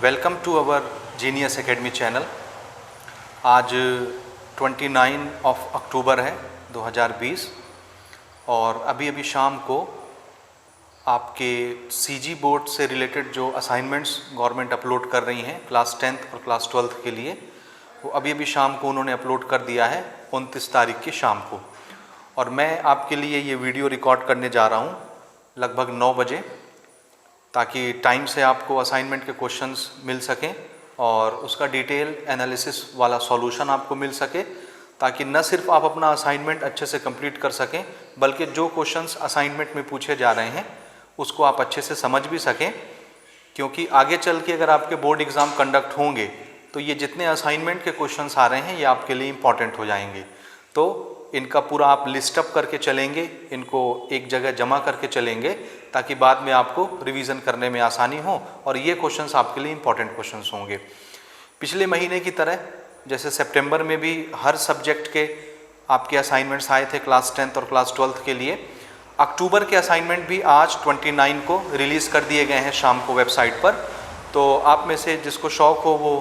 Welcome to our Genius Academy channel. आज 29 अक्टूबर है 2020 और अभी शाम को आपके सीजी बोर्ड से रिलेटेड जो असाइनमेंट्स गवर्नमेंट अपलोड कर रही हैं क्लास 10th और क्लास 12th के लिए, वो अभी शाम को उन्होंने अपलोड कर दिया है 29 तारीख की शाम को। और मैं आपके लिए ये वीडियो रिकॉर्ड करने जा रहा हूँ लगभग 9 बजे, ताकि टाइम से आपको असाइनमेंट के क्वेश्चंस मिल सकें और उसका डिटेल एनालिसिस वाला सॉल्यूशन आपको मिल सके, ताकि न सिर्फ आप अपना असाइनमेंट अच्छे से कंप्लीट कर सकें, बल्कि जो क्वेश्चंस असाइनमेंट में पूछे जा रहे हैं उसको आप अच्छे से समझ भी सकें। क्योंकि आगे चल के अगर आपके बोर्ड एग्ज़ाम कंडक्ट होंगे तो ये जितने असाइनमेंट के क्वेश्चंस आ रहे हैं ये आपके लिए इम्पॉर्टेंट हो जाएंगे। तो इनका पूरा आप लिस्ट अप करके चलेंगे, इनको एक जगह जमा करके चलेंगे, ताकि बाद में आपको रिवीजन करने में आसानी हो और ये क्वेश्चंस आपके लिए इम्पॉर्टेंट क्वेश्चंस होंगे। पिछले महीने की तरह जैसे सितंबर में भी हर सब्जेक्ट के आपके असाइनमेंट्स आए थे क्लास 10th और क्लास 12th के लिए, अक्टूबर के असाइनमेंट भी आज 29 को रिलीज़ कर दिए गए हैं शाम को वेबसाइट पर। तो आप में से जिसको शौक़ हो वो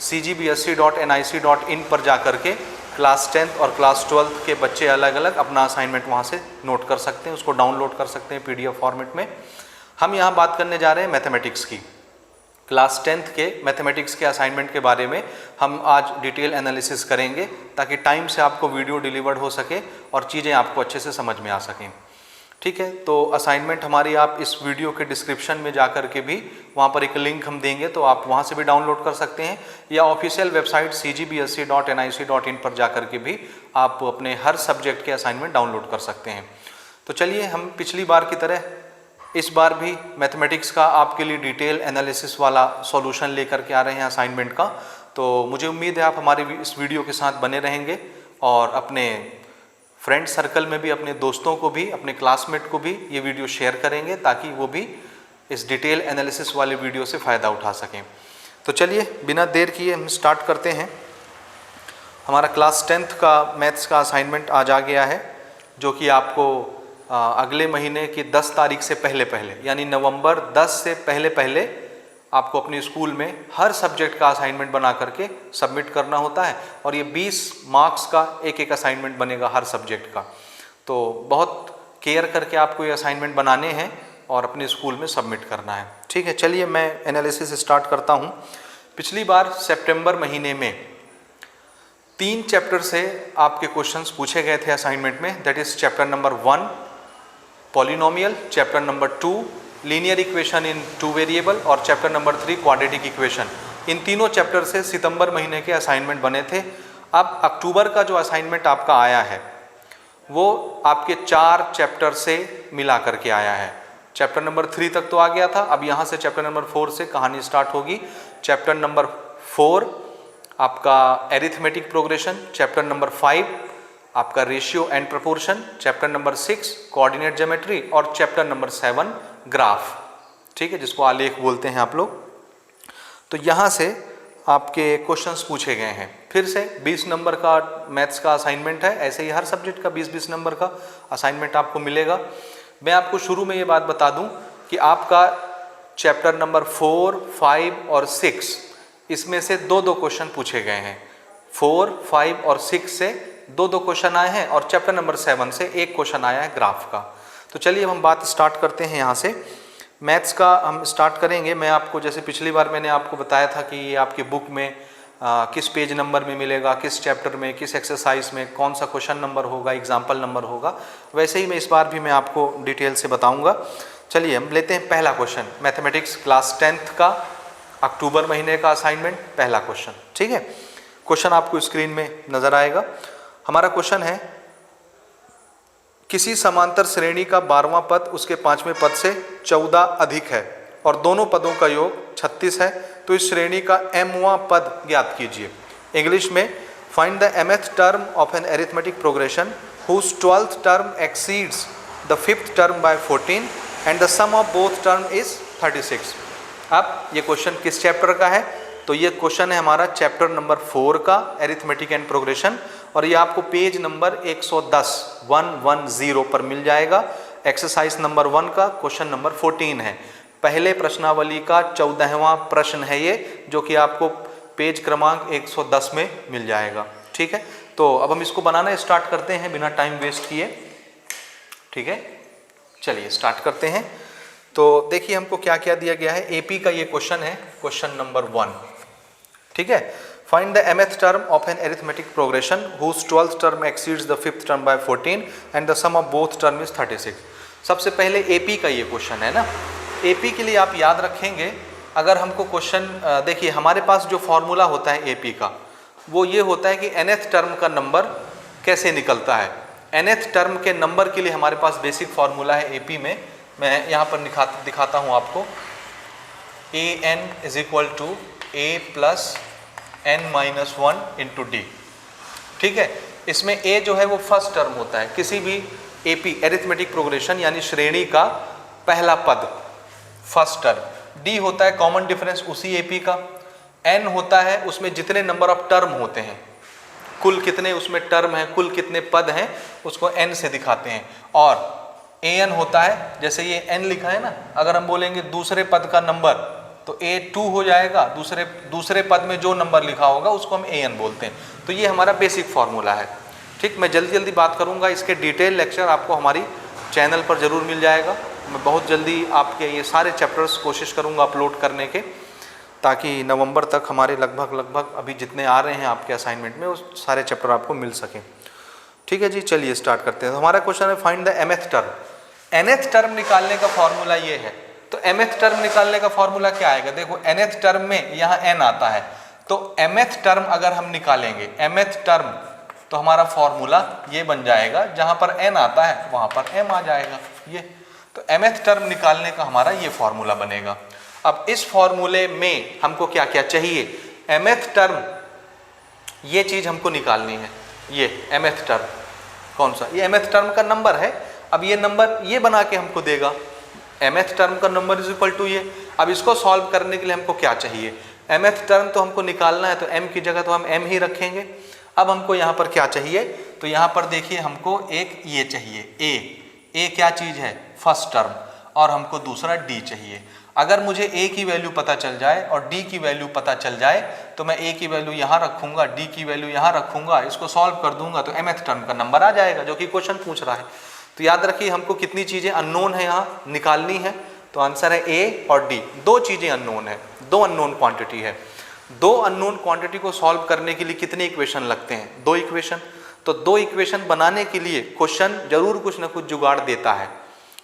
cgbsc.nic.in पर जा कर के क्लास 10th और क्लास 12th के बच्चे अलग अलग अपना असाइनमेंट वहाँ से नोट कर सकते हैं, उसको डाउनलोड कर सकते हैं PDF फॉर्मेट में। हम यहाँ बात करने जा रहे हैं मैथमेटिक्स की। क्लास 10th के मैथमेटिक्स के असाइनमेंट के बारे में हम आज डिटेल एनालिसिस करेंगे, ताकि टाइम से आपको वीडियो डिलीवर्ड हो सके और चीज़ें आपको अच्छे से समझ में आ सकें। ठीक है, तो असाइनमेंट हमारी आप इस वीडियो के डिस्क्रिप्शन में जा कर के भी वहाँ पर एक लिंक हम देंगे, तो आप वहाँ से भी डाउनलोड कर सकते हैं, या ऑफिशियल वेबसाइट cgbsc.nic.in पर जा कर के भी आप अपने हर सब्जेक्ट के असाइनमेंट डाउनलोड कर सकते हैं। तो चलिए हम पिछली बार की तरह इस बार भी मैथमेटिक्स का आपके लिए डिटेल एनालिसिस वाला सॉल्यूशन लेकर के आ रहे हैं असाइनमेंट का। तो मुझे उम्मीद है आप हमारे इस वीडियो के साथ बने रहेंगे और अपने फ्रेंड सर्कल में भी, अपने दोस्तों को भी, अपने क्लासमेट को भी ये वीडियो शेयर करेंगे, ताकि वो भी इस डिटेल एनालिसिस वाले वीडियो से फ़ायदा उठा सकें। तो चलिए बिना देर किए हम स्टार्ट करते हैं। हमारा क्लास 10th का मैथ्स का असाइनमेंट आज आ गया है, जो कि आपको अगले महीने की 10 तारीख से पहले यानी नवंबर 10 से पहले आपको अपने स्कूल में हर सब्जेक्ट का असाइनमेंट बना करके सबमिट करना होता है। और ये 20 मार्क्स का एक असाइनमेंट बनेगा हर सब्जेक्ट का। तो बहुत केयर करके आपको ये असाइनमेंट बनाने हैं और अपने स्कूल में सबमिट करना है। ठीक है, चलिए मैं एनालिसिस स्टार्ट करता हूँ। पिछली बार सितंबर महीने में 3 चैप्टर से आपके क्वेश्चंस पूछे गए थे असाइनमेंट में। That is chapter number 1 polynomial, chapter number 2 linear equation in 2 variable और चैप्टर नंबर 3 क्वाड्रेटिक इक्वेशन। इन तीनों चैप्टर से सितंबर महीने के असाइनमेंट बने थे। अब अक्टूबर का जो असाइनमेंट आपका आया है वो आपके 4 चैप्टर से मिला करके आया है। चैप्टर नंबर 3 तक तो आ गया था, अब यहाँ से चैप्टर नंबर 4 से कहानी स्टार्ट होगी। चैप्टर नंबर 4 आपका एरिथमेटिक प्रोग्रेशन, चैप्टर नंबर 5 आपका ratio and proportion, chapter number 6 coordinate geometry और चैप्टर नंबर 7 ग्राफ। ठीक है, जिसको आलेख बोलते हैं आप लोग। तो यहाँ से आपके क्वेश्चंस पूछे गए हैं। फिर से 20 नंबर का मैथ्स का असाइनमेंट है। ऐसे ही हर सब्जेक्ट का 20-20 नंबर का असाइनमेंट आपको मिलेगा। मैं आपको शुरू में ये बात बता दूं कि आपका चैप्टर नंबर 4, 5 और 6 इसमें से 2-2 क्वेश्चन पूछे गए हैं। 4, 5 और 6 से 2-2 क्वेश्चन आए हैं और चैप्टर नंबर 7 से 1 क्वेश्चन आया है ग्राफ का। तो चलिए हम बात स्टार्ट करते हैं। यहाँ से मैथ्स का हम स्टार्ट करेंगे। मैं आपको जैसे पिछली बार मैंने आपको बताया था कि ये आपके बुक में किस पेज नंबर में मिलेगा, किस चैप्टर में, किस एक्सरसाइज में कौन सा क्वेश्चन नंबर होगा, एग्जाम्पल नंबर होगा, वैसे ही मैं इस बार भी मैं आपको डिटेल से बताऊँगा। चलिए हम लेते हैं पहला क्वेश्चन, मैथमेटिक्स क्लास 10th का अक्टूबर महीने का असाइनमेंट, पहला क्वेश्चन। ठीक है, क्वेश्चन आपको स्क्रीन में नज़र आएगा। हमारा क्वेश्चन है, किसी समांतर श्रेणी का 12वां पद उसके 5वें पद से 14 अधिक है और दोनों पदों का योग 36 है, तो इस श्रेणी का mवां पद ज्ञात कीजिए। इंग्लिश में, find the mth term of an arithmetic progression whose 12th term exceeds the 5th term by 14 and the sum of both term is 36। अब ये क्वेश्चन किस चैप्टर का है? तो ये क्वेश्चन है हमारा चैप्टर नंबर 4 का अरिथमेटिक एंड प्रोग्रेशन, और ये आपको पेज नंबर 110 पर मिल जाएगा। एक्सरसाइज नंबर 1 का क्वेश्चन नंबर 14 है। पहले प्रश्नावली का 14वां प्रश्न है ये, जो कि आपको पेज क्रमांक 110 में मिल जाएगा। ठीक है, तो अब हम इसको बनाना स्टार्ट करते हैं बिना टाइम वेस्ट किए। ठीक है, चलिए स्टार्ट करते हैं। तो देखिए हमको क्या क्या दिया गया है। एपी का ये क्वेश्चन है, क्वेश्चन नंबर 1। ठीक है, find the mth term of an arithmetic progression whose 12th term exceeds the 5th term by 14 and the sum of both term is 36। सबसे पहले एपी का ये क्वेश्चन है ना। एपी के लिए आप याद रखेंगे, अगर हमको क्वेश्चन देखिए हमारे पास जो फॉर्मूला होता है एपी का वो ये होता है कि nth टर्म का नंबर कैसे निकलता है। nth टर्म के नंबर के लिए हमारे पास बेसिक फॉर्मूला है एपी में, मैं यहाँ पर दिखाता हूँ आपको। an is equal to a plus n-1 into d. ठीक है, इसमें a जो है वो फर्स्ट टर्म होता है किसी भी एपी एरिथमेटिक प्रोग्रेशन यानी श्रेणी का पहला पद, फर्स्ट टर्म। डी होता है कॉमन डिफरेंस उसी एपी का। n होता है उसमें जितने नंबर ऑफ टर्म होते हैं, कुल कितने उसमें टर्म हैं, कुल कितने पद हैं, उसको n से दिखाते हैं। और an होता है, जैसे ये n लिखा है ना, अगर हम बोलेंगे दूसरे पद का नंबर तो a2 हो जाएगा, दूसरे पद में जो नंबर लिखा होगा उसको हम an बोलते हैं। तो ये हमारा बेसिक फॉर्मूला है। ठीक, मैं जल्दी बात करूंगा, इसके डिटेल लेक्चर आपको हमारी चैनल पर ज़रूर मिल जाएगा। मैं बहुत जल्दी आपके ये सारे चैप्टर्स कोशिश करूंगा अपलोड करने के, ताकि नवंबर तक हमारे लगभग अभी जितने आ रहे हैं आपके असाइनमेंट में वो सारे चैप्टर आपको मिल सकें। ठीक है जी, चलिए स्टार्ट करते हैं। तो हमारा क्वेश्चन है find the mth term. nth term निकालने का फॉर्मूला ये है। तो mth टर्म निकालने का फॉर्मूला क्या आएगा, देखो nth टर्म में यहाँ n आता है, तो mth टर्म अगर हम निकालेंगे, mth टर्म, तो हमारा फॉर्मूला ये बन जाएगा, जहाँ पर n आता है वहाँ पर m आ जाएगा ये। तो mth टर्म निकालने का हमारा ये फॉर्मूला बनेगा। अब इस फॉर्मूले में हमको क्या क्या चाहिए, mth टर्म, ये चीज़ हमको निकालनी है। ये mth टर्म कौन सा, ये mth टर्म का नंबर है। अब ये नंबर ये बना के हमको देगा, mth टर्म का नंबर इज इक्वल टू ये। अब इसको सॉल्व करने के लिए हमको क्या चाहिए, mth टर्म तो हमको निकालना है, तो m की जगह तो हम m ही रखेंगे। अब हमको यहाँ पर क्या चाहिए, तो यहाँ पर देखिए हमको एक ये चाहिए a क्या चीज़ है, फर्स्ट टर्म, और हमको दूसरा d चाहिए। अगर मुझे a की वैल्यू पता चल जाए और d की वैल्यू पता चल जाए तो मैं a की वैल्यू यहाँ रखूंगा, d की वैल्यू यहाँ रखूंगा, इसको सॉल्व कर दूंगा तो mth टर्म का नंबर आ जाएगा, जो कि क्वेश्चन पूछ रहा है। तो याद रखिए हमको कितनी चीज़ें अननोन है यहाँ निकालनी है, तो आंसर है a और d। दो चीज़ें अननोन है, दो अननोन क्वांटिटी है। दो अननोन क्वांटिटी को सॉल्व करने के लिए कितने इक्वेशन लगते हैं, दो इक्वेशन। तो दो इक्वेशन बनाने के लिए क्वेश्चन जरूर कुछ ना कुछ जुगाड़ देता है।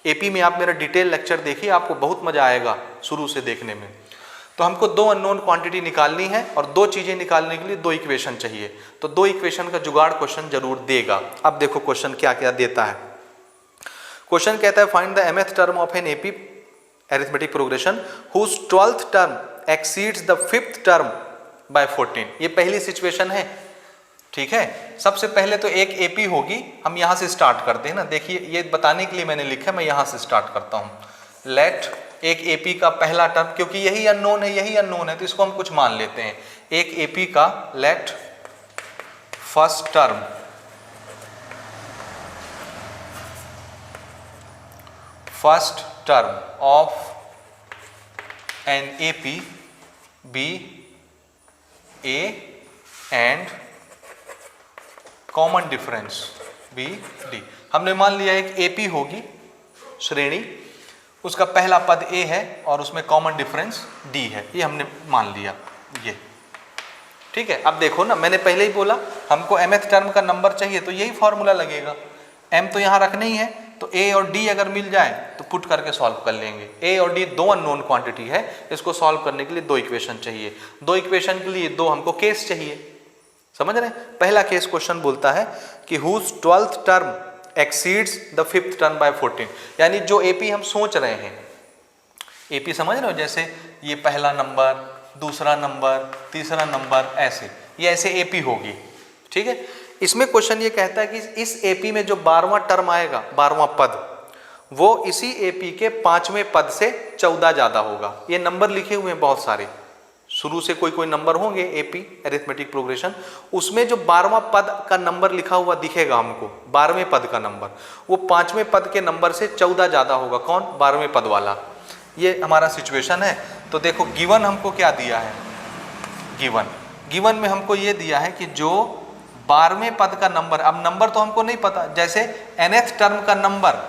एपी में आप मेरा डिटेल लेक्चर देखिए, आपको बहुत मजा आएगा शुरू से देखने में। तो हमको दो अननोन क्वांटिटी निकालनी है और दो चीज़ें निकालने के लिए दो इक्वेशन चाहिए, तो दो इक्वेशन का जुगाड़ क्वेश्चन जरूर देगा। अब देखो क्वेश्चन क्या क्या देता है। क्वेश्चन कहता है find the mth term of an AP arithmetic progression whose 12th term exceeds the 5th term by 14। ये पहली सिचुएशन है। ठीक है, सबसे पहले तो एक एपी होगी, हम यहाँ से स्टार्ट करते हैं ना। देखिए ये बताने के लिए मैंने लिखा है, मैं यहाँ से स्टार्ट करता हूँ। लेट एक एपी का पहला टर्म, क्योंकि यही अननोन है, तो इसको हम कुछ मान लेते हैं। एक एपी का let first term of an AP be a and common difference be d. हमने मान लिया एक एपी होगी श्रेणी, उसका पहला पद ए है और उसमें कॉमन डिफरेंस डी है, ये हमने मान लिया ये। ठीक है, अब देखो ना, मैंने पहले ही बोला हमको mth टर्म का नंबर चाहिए, तो यही फॉर्मूला लगेगा। m तो यहाँ रखना ही है, तो a और d अगर मिल जाए तो पुट करके सॉल्व कर लेंगे। a और d दो अननोन क्वांटिटी है, इसको सॉल्व करने के लिए दो इक्वेशन चाहिए। दो इक्वेशन के लिए दो हमको केस चाहिए, समझ रहे हैं। पहला केस क्वेश्चन बोलता है कि whose 12th term exceeds the 5th term by 14, यानी जो एपी हम सोच रहे हैं, एपी समझ रहे हो, जैसे ये पहला नंबर, दूसरा नंबर, तीसरा नंबर, ऐसे ये ऐसे एपी होगी। ठीक है, इसमें क्वेश्चन ये कहता है कि इस एपी में जो 12वां टर्म आएगा, 12वां पद, वो इसी एपी के 5वें पद से 14 ज़्यादा होगा। ये नंबर लिखे हुए हैं बहुत सारे, शुरू से कोई नंबर होंगे एपी अरिथमेटिक प्रोग्रेशन, उसमें जो 12वां पद का नंबर लिखा हुआ दिखेगा हमको, 12वें पद का नंबर, वो 5वें पद के नंबर से 14 ज़्यादा होगा। कौन, 12वें पद वाला। ये हमारा सिचुएशन है। तो देखो गिवन हमको क्या दिया है, गिवन में हमको ये दिया है कि जो 12वें पद का नंबर, अब नंबर तो हमको नहीं पता, जैसे nth टर्म का नंबर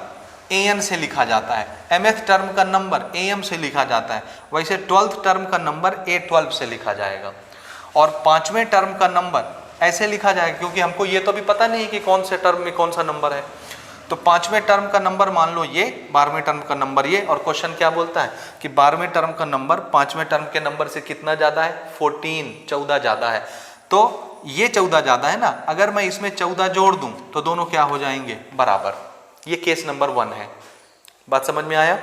an से लिखा जाता है, mth टर्म का नंबर am से लिखा जाता है, वैसे 12th टर्म का नंबर a12 से लिखा जाएगा और 5वें टर्म का नंबर ऐसे लिखा जाएगा, क्योंकि हमको ये तो भी पता नहीं कि कौन से टर्म में कौन सा नंबर है। तो 5वें टर्म का नंबर मान लो ये, 12वें टर्म का नंबर ये, और क्वेश्चन क्या बोलता है कि 12वें टर्म का नंबर 5वें टर्म के नंबर से कितना ज़्यादा है, 14 ज़्यादा है। तो ये 14 ज़्यादा है ना, अगर मैं इसमें 14 जोड़ दूं तो दोनों क्या हो जाएंगे, बराबर। ये केस नंबर 1 है। बात समझ में आया।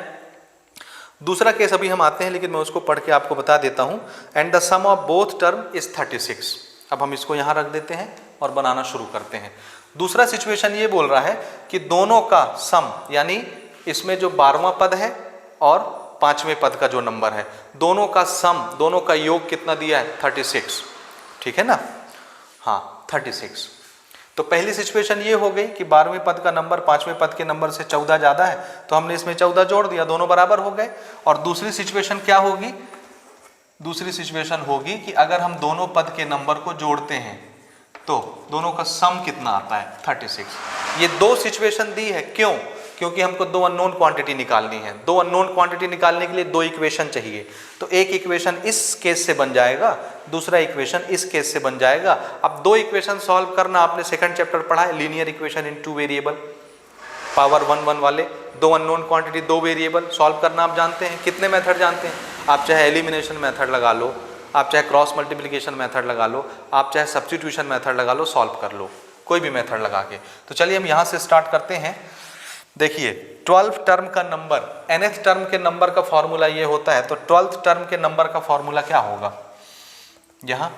दूसरा केस अभी हम आते हैं, लेकिन मैं उसको पढ़ के आपको बता देता हूं। And the sum of both term is 36। अब हम इसको यहां रख देते हैं और बनाना शुरू करते हैं। दूसरा सिचुएशन ये बोल रहा है कि दोनों का सम, यानी इसमें जो 12वां पद है और 5वें पद का जो नंबर है, दोनों का सम, दोनों का योग कितना दिया है, 36। ठीक है ना, हाँ 36। तो पहली सिचुएशन ये हो गई कि 12वें पद का नंबर 5वें पद के नंबर से 14 ज़्यादा है, तो हमने इसमें 14 जोड़ दिया, दोनों बराबर हो गए। और दूसरी सिचुएशन क्या होगी, दूसरी सिचुएशन होगी कि अगर हम दोनों पद के नंबर को जोड़ते हैं तो दोनों का सम कितना आता है, 36। ये दो सिचुएशन दी है, क्यों, क्योंकि हमको दो अननोन क्वांटिटी निकालनी है। दो अननोन क्वांटिटी निकालने के लिए दो इक्वेशन चाहिए। तो एक इक्वेशन इस केस से बन जाएगा, दूसरा इक्वेशन इस केस से बन जाएगा। अब दो इक्वेशन सॉल्व करना आपने सेकंड चैप्टर पढ़ा है, linear equation in 2 variable, power 1 1 वाले, दो अननोन क्वांटिटी 2 वेरिएबल सॉल्व करना आप जानते हैं। कितने मेथड जानते हैं आप, चाहे एलिमिनेशन मेथड लगा लो, आप चाहे क्रॉस मल्टीप्लिकेशन मेथड लगा लो, आप चाहे सब्स्टिट्यूशन मेथड लगा लो, सॉल्व कर लो कोई भी मेथड लगा के। तो चलिए हम यहाँ से स्टार्ट करते हैं। देखिए 12 टर्म का नंबर, nth टर्म के नंबर का फॉर्मूला ये होता है, तो 12th टर्म के नंबर का फॉर्मूला क्या होगा, यहाँ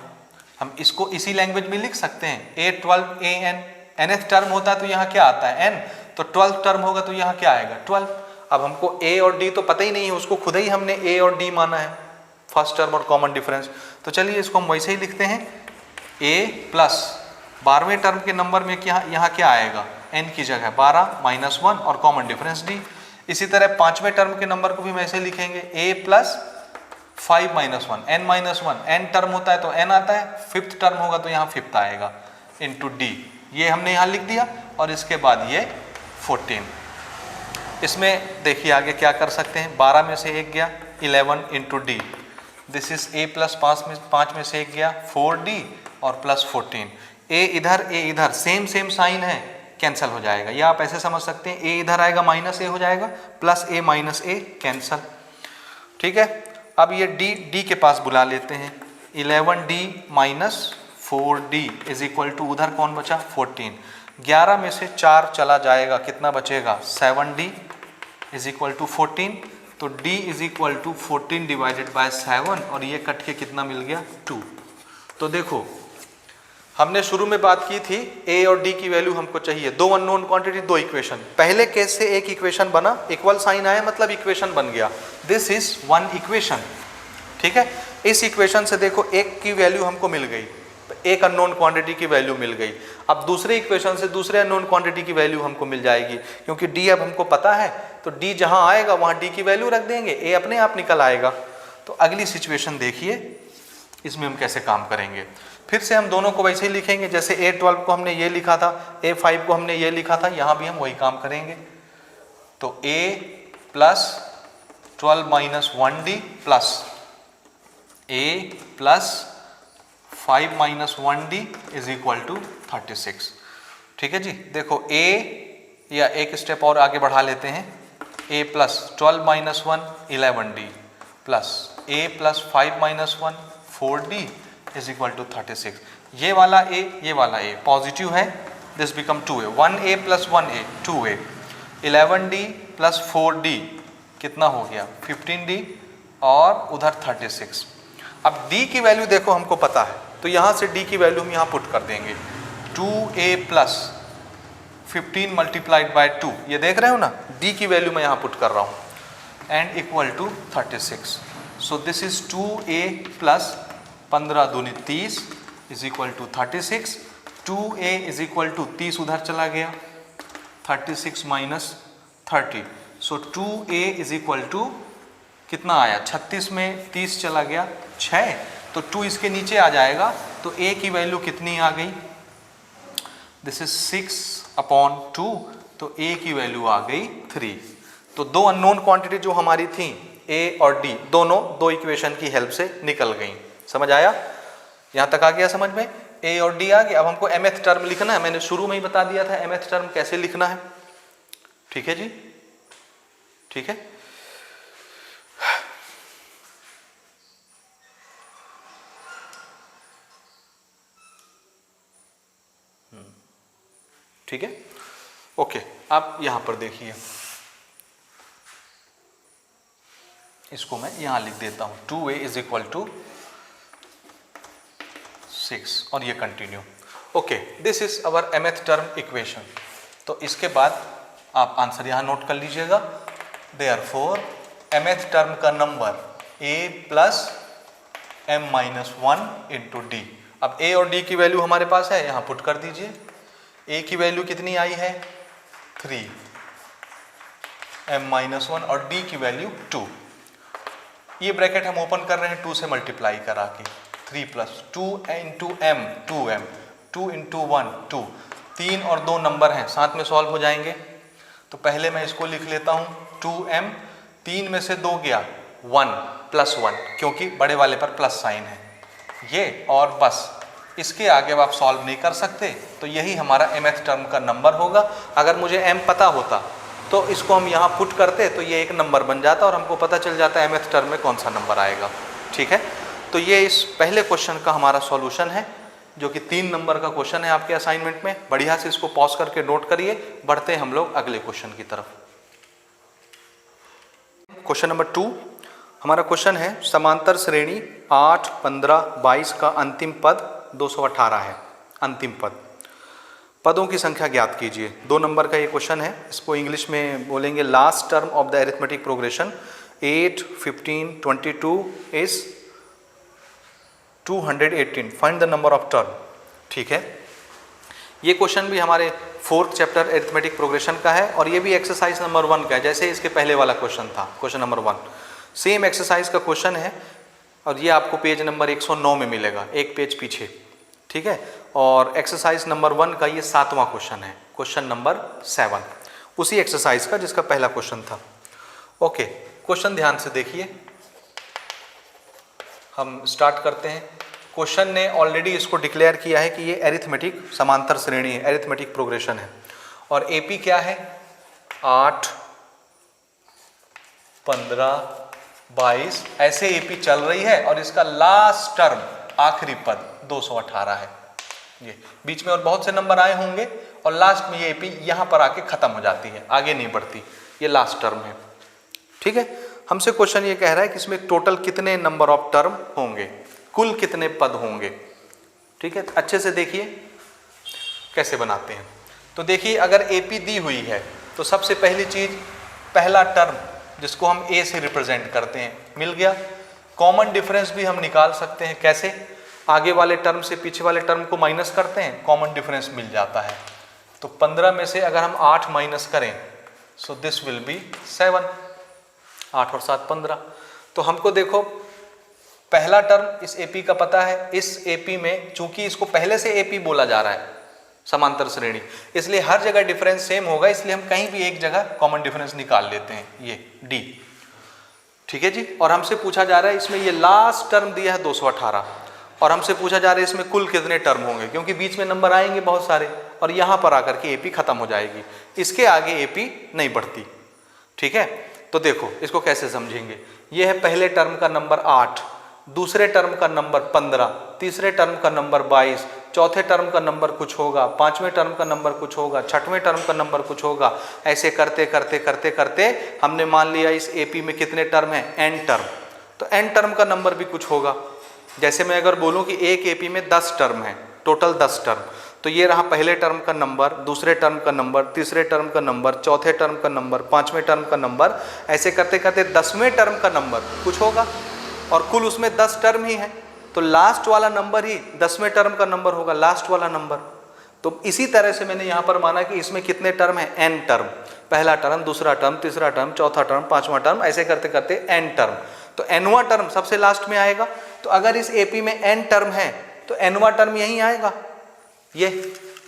हम इसको इसी लैंग्वेज में लिख सकते हैं, a12 an, nth टर्म होता है तो यहाँ क्या आता है n, तो 12th टर्म होगा तो यहाँ क्या आएगा 12। अब हमको a और d तो पता ही नहीं है, उसको खुद ही हमने a और d माना है, फर्स्ट टर्म और कॉमन डिफरेंस। तो चलिए इसको हम वैसे ही लिखते हैं, a प्लस 12वें टर्म के नंबर में क्या, यहाँ क्या आएगा, n की जगह 12 माइनस 1 और कॉमन डिफरेंस d। इसी तरह 5वें टर्म के नंबर को भी हम ऐसे लिखेंगे, a plus 5 minus 1, n minus 1, n term होता है तो n आता है, 5th टर्म होगा तो यहाँ 5th आएगा इंटू d। ये हमने यहाँ लिख दिया और इसके बाद ये 14। इसमें देखिए आगे क्या कर सकते हैं, 12 में से 1 गया 11 into D, this is a plus 5 में से 1 गया 4d और प्लस 14। a इधर सेम साइन है, कैंसिल हो जाएगा। या आप ऐसे समझ सकते हैं, a इधर आएगा माइनस a हो जाएगा, plus a minus a cancel. ठीक है, अब ये d के पास बुला लेते हैं, 11d minus 4d is equal to, उधर कौन बचा 14, 11 में से 4 चला जाएगा, कितना बचेगा 7d इज इक्वल टू 14। तो d is equal to 14 divided by 7 और ये कट के कितना मिल गया 2। तो देखो हमने शुरू में बात की थी a और d की वैल्यू हमको चाहिए, दो अननोन क्वांटिटी दो इक्वेशन। पहले केस से एक इक्वेशन बना, इक्वल साइन आया मतलब इक्वेशन बन गया, दिस इज वन इक्वेशन। ठीक है, इस इक्वेशन से देखो एक की वैल्यू हमको मिल गई, एक अननोन क्वांटिटी की वैल्यू मिल गई। अब दूसरे इक्वेशन से दूसरे अननोन क्वांटिटी की वैल्यू हमको मिल जाएगी, क्योंकि d अब हमको पता है, तो d जहां आएगा वहां d की वैल्यू रख देंगे, a अपने आप निकल आएगा। तो अगली सिचुएशन देखिए, इसमें हम कैसे काम करेंगे। फिर से हम दोनों को वैसे ही लिखेंगे, जैसे a12 को हमने ये लिखा था, a5 को हमने ये लिखा था, यहाँ भी हम वही काम करेंगे। तो a plus 12 minus 1d plus a plus 5 minus 1d is equal to 36। ठीक है जी, देखो a, या एक स्टेप और आगे बढ़ा लेते हैं, a plus 12 minus 1 11d plus a plus 5 minus 1 4d is equal to 36। ये वाला a पॉजिटिव है, this become 2a, 1a plus 1a 2a, 11d plus 4d कितना हो गया 15d और उधर 36। अब d की वैल्यू देखो हमको पता है, तो यहाँ से d की वैल्यू हम यहाँ पुट कर देंगे, 2a प्लस 15 मल्टीप्लाइड बाय 2, ये देख रहे हो ना, d की वैल्यू मैं यहाँ पुट कर रहा हूँ, and equal to 36। So this is 2a plus 15 दूनी 30 is equal to 36। 2a is equal to 30 उधर चला गया, 36 minus 30, so 2a is equal to कितना आया, 36 में 30 चला गया 6, तो 2 इसके नीचे आ जाएगा, तो a की वैल्यू कितनी आ गई, दिस इज 6/2, तो a की वैल्यू आ गई 3। तो दो अननोन क्वांटिटी जो हमारी थी a और d, दोनों दो इक्वेशन की हेल्प से निकल गई। समझ आया, यहां तक आ गया समझ में, a और d आ गया। अब हमको mth टर्म लिखना है, मैंने शुरू में ही बता दिया था mth टर्म कैसे लिखना है। ठीक है जी, ठीक है। ठीक है, ओके। आप यहां पर देखिए, इसको मैं यहां लिख देता हूं, 2a इज इक्वल टू 6 और ये continue. Okay, this is our mth term equation. तो इसके बाद आप आंसर यहां नोट कर लीजिएगा। देयरफॉर mth टर्म का number a plus m-1 into D. अब a और d की वैल्यू हमारे पास है, यहां पुट कर दीजिए। a की वैल्यू कितनी आई है 3, m-1 और d की वैल्यू 2। ये ब्रैकेट हम ओपन कर रहे हैं 2 से मल्टीप्लाई करा के, 3 plus 2 into m 2m, 2 into 1 2, 3 और 2 नंबर हैं साथ में सॉल्व हो जाएंगे। तो पहले मैं इसको लिख लेता हूँ 2m, 3 में से 2 गया 1 प्लस 1, क्योंकि बड़े वाले पर प्लस साइन है ये, और बस इसके आगे अब आप सॉल्व नहीं कर सकते। तो यही हमारा mth टर्म का नंबर होगा। अगर मुझे m पता होता तो इसको हम यहाँ पुट करते, तो ये एक नंबर बन जाता और हमको पता चल जाता है mth टर्म में कौन सा नंबर आएगा। ठीक है, तो ये इस पहले क्वेश्चन का हमारा सॉल्यूशन है, जो कि 3 नंबर का क्वेश्चन है आपके असाइनमेंट में। बढ़िया से इसको पॉज करके नोट करिए। बढ़ते हैं हम लोग अगले क्वेश्चन की तरफ। क्वेश्चन नंबर 2 हमारा क्वेश्चन है, समांतर श्रेणी 8, 15, 22 का अंतिम पद 218 है। अंतिम पद, पदों की संख्या ज्ञात कीजिए। 2 नंबर का ये क्वेश्चन है। इसको इंग्लिश में बोलेंगे last term of the arithmetic progression 8, 15, 22 is 218, find the number of term. ठीक है, ये क्वेश्चन भी हमारे 4th चैप्टर अरिथमेटिक प्रोग्रेशन का है और ये भी एक्सरसाइज नंबर 1 का है, जैसे इसके पहले वाला क्वेश्चन था, क्वेश्चन नंबर 1 सेम एक्सरसाइज का क्वेश्चन है और ये आपको पेज नंबर 109 में मिलेगा, एक पेज पीछे। ठीक है, और एक्सरसाइज नंबर 1 का ये 7वां क्वेश्चन है, क्वेश्चन नंबर 7, उसी एक्सरसाइज का जिसका पहला क्वेश्चन था। ओके, क्वेश्चन ध्यान से देखिए, हम स्टार्ट करते हैं। क्वेश्चन ने ऑलरेडी इसको डिक्लेयर किया है कि ये अरिथमेटिक समांतर श्रेणी है, अरिथमेटिक प्रोग्रेशन है। और एपी क्या है 8, 15, 22 ऐसे एपी चल रही है और इसका लास्ट टर्म आखिरी पद 218 है। ये बीच में और बहुत से नंबर आए होंगे और लास्ट में ये एपी यहां पर आके खत्म हो जाती है, आगे नहीं बढ़ती, ये लास्ट टर्म है। ठीक है, हमसे क्वेश्चन ये कह रहा है कि इसमें टोटल कितने नंबर ऑफ टर्म होंगे, कुल कितने पद होंगे। ठीक है, अच्छे से देखिए कैसे बनाते हैं। तो देखिए, अगर एपी दी हुई है तो सबसे पहली चीज पहला टर्म जिसको हम ए से रिप्रेजेंट करते हैं मिल गया। कॉमन डिफरेंस भी हम निकाल सकते हैं, कैसे, आगे वाले टर्म से पीछे वाले टर्म को माइनस करते हैं, कॉमन डिफरेंस मिल जाता है। तो 15 में से अगर हम 8 माइनस करें, सो दिस विल बी 7, 8 और 7 15। तो हमको देखो पहला टर्म इस एपी का पता है, इस एपी में चूंकि इसको पहले से एपी बोला जा रहा है समांतर श्रेणी, इसलिए हर जगह डिफरेंस सेम होगा, इसलिए हम कहीं भी एक जगह कॉमन डिफरेंस निकाल लेते हैं, ये डी। ठीक है जी, और हमसे पूछा जा रहा है इसमें ये लास्ट टर्म दिया है 218 और हमसे पूछा जा रहा है इसमें कुल कितने टर्म होंगे, क्योंकि बीच में नंबर आएंगे बहुत सारे और यहां पर आकर के एपी खत्म हो जाएगी, इसके आगे एपी नहीं बढ़ती। ठीक है, तो देखो इसको कैसे समझेंगे। ये है पहले टर्म का नंबर 8, दूसरे टर्म का नंबर 15, तीसरे टर्म का नंबर 22, चौथे टर्म का नंबर कुछ होगा, पांचवें टर्म का नंबर कुछ होगा, छठवें टर्म का नंबर कुछ होगा। ऐसे करते करते करते करते हमने मान लिया इस एपी में कितने टर्म है, एन टर्म, तो एन टर्म का नंबर भी कुछ होगा। जैसे मैं अगर बोलूं कि एक एपी में 10 टर्म है, टोटल 10 टर्म, तो ये रहा पहले टर्म का नंबर, दूसरे टर्म का नंबर, तीसरे टर्म का नंबर, चौथे टर्म का नंबर, पांचवें टर्म का नंबर। ऐसे करते करते 10वें टर्म का नंबर कुछ होगा और कुल उसमें 10 टर्म ही है, तो लास्ट वाला नंबर ही 10वें टर्म का नंबर होगा, लास्ट वाला नंबर। तो इसी तरह से मैंने यहाँ पर माना कि इसमें कितने टर्म है, n टर्म, पहला टर्म, दूसरा टर्म, तीसरा टर्म, चौथा टर्म, पांचवा टर्म, ऐसे करते करते n टर्म। तो nवां टर्म सबसे लास्ट में आएगा। तो अगर इस AP में n टर्म है तो nवां टर्म यहीं आएगा, ये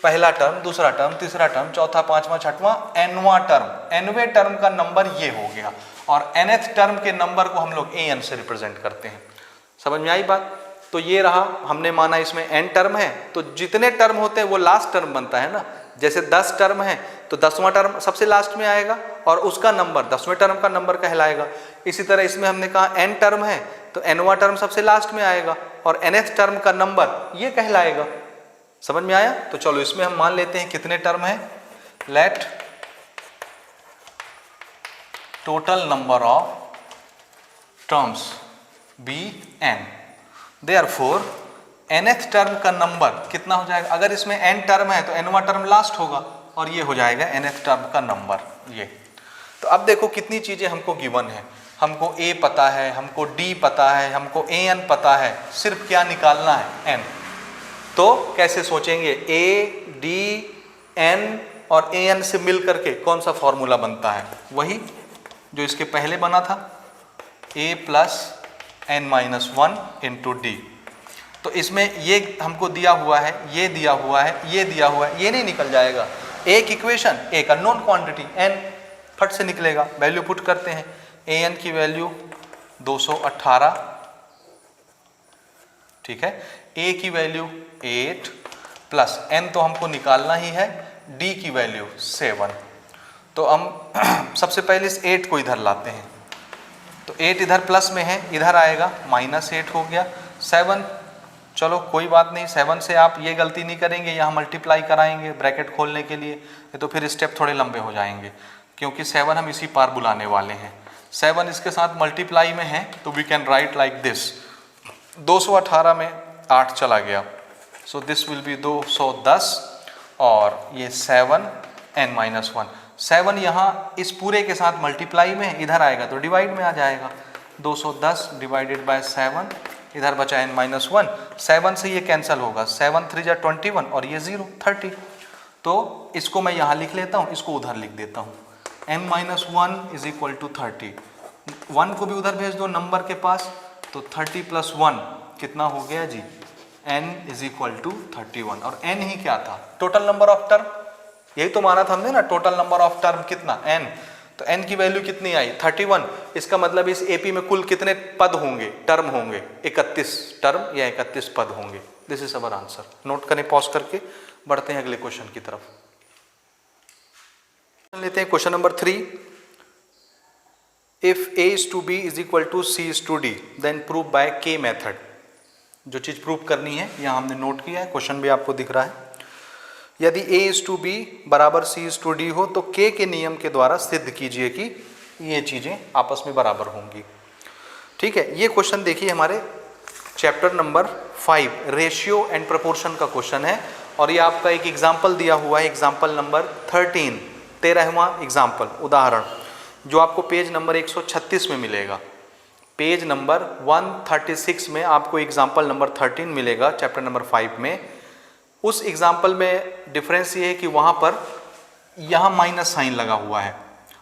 पहला टर्म, दूसरा टर्म, तीसरा टर्म, चौथा, पांचवा, छठवां, nवां टर्म। nवें टर्म का नंबर ये हो गया और nth टर्म के नंबर को हम लोग an से रिप्रेजेंट करते हैं। समझ में आई बात? तो ये रहा, हमने माना इसमें n टर्म है तो जितने टर्म होते हैं वो लास्ट टर्म बनता है ना। जैसे 10 टर्म है तो 10वां टर्म सबसे लास्ट में आएगा और उसका नंबर 10वें टर्म का नंबर कहलाएगा। इसी तरह इसमें हमने कहा n टर्म है तो nवां टर्म सबसे लास्ट में आएगा और nth टर्म का नंबर ये कहलाएगा। समझ में आया? तो चलो इसमें हम मान लेते हैं कितने टर्म है। Let total number of terms be n। Therefore nth term का नंबर कितना हो जाएगा? अगर इसमें n टर्म है तो nवां टर्म लास्ट होगा और ये हो जाएगा nth टर्म का नंबर ये। तो अब देखो कितनी चीजें हमको गिवन है। हमको a पता है, हमको d पता है, हमको an पता है, सिर्फ क्या निकालना है, n। तो कैसे सोचेंगे? a, d, n और an से मिल करके कौन सा फॉर्मूला बनता है? वही जो इसके पहले बना था, a plus n minus 1 into D. तो इसमें ये हमको दिया हुआ है, ये दिया हुआ है, ये दिया हुआ है, ये नहीं निकल जाएगा। एक इक्वेशन, एक अननोन क्वांटिटी n फट से निकलेगा। वैल्यू पुट करते हैं, an की वैल्यू 218, ठीक है, a की वैल्यू 8 प्लस n तो हमको निकालना ही है, d की वैल्यू 7। तो हम सबसे पहले इस 8 को इधर लाते हैं, तो 8 इधर प्लस में है, इधर आएगा -8 हो गया। 7, चलो कोई बात नहीं, 7 से आप ये गलती नहीं करेंगे, यहाँ मल्टीप्लाई कराएंगे ब्रैकेट खोलने के लिए, तो फिर स्टेप थोड़े लंबे हो जाएंगे क्योंकि 7 हम इसी पार बुलाने वाले हैं। 7 इसके साथ मल्टीप्लाई में है तो we can write like this, 218 में 8 चला गया, सो दिस विल बी 210 और ये 7 n माइनस 1। 7 यहाँ इस पूरे के साथ मल्टीप्लाई में, इधर आएगा तो डिवाइड में आ जाएगा, 210 डिवाइडेड बाय 7, इधर बचा n माइनस 1। 7 से ये कैंसिल होगा, 7 3 जा 21 और ये 0 30। तो इसको मैं यहाँ लिख लेता हूँ, इसको उधर लिख देता हूँ, n minus 1 is equal to 30। 1 को भी उधर भेज दो नंबर के पास, तो 30 प्लस 1 कितना हो गया जी, n इज इक्वल टू 31। और n ही क्या था? Total number of term. यही तो माना था हमने ना, टोटल नंबर ऑफ टर्म कितना, n। तो n की वैल्यू कितनी आई? 31। इसका मतलब इस AP में कुल कितने पद होंगे, टर्म होंगे? 31 टर्म या 31 पद होंगे। This is our answer. Note करें पॉज करके, बढ़ते हैं अगले क्वेश्चन की तरफ। लेते हैं question number 3। If a is to b is equal to c is to d then prove by k method. जो चीज प्रूव करनी है यहाँ हमने नोट किया है, क्वेश्चन भी आपको दिख रहा है। यदि a is to b बराबर c is to d हो तो k के नियम के द्वारा सिद्ध कीजिए कि ये चीजें आपस में बराबर होंगी। ठीक है, ये क्वेश्चन देखिए हमारे chapter number 5 ratio and proportion का क्वेश्चन है और ये आपका एक एग्जाम्पल दिया हुआ है, एग्जाम्पल नंबर 13वां एग्जाम्पल उदाहरण, जो आपको पेज नंबर 136 में मिलेगा। पेज नंबर 136 में आपको एग्जाम्पल नंबर 13 मिलेगा चैप्टर नंबर 5 में। उस एग्जाम्पल में डिफरेंस ये है कि वहाँ पर यहाँ माइनस साइन लगा हुआ है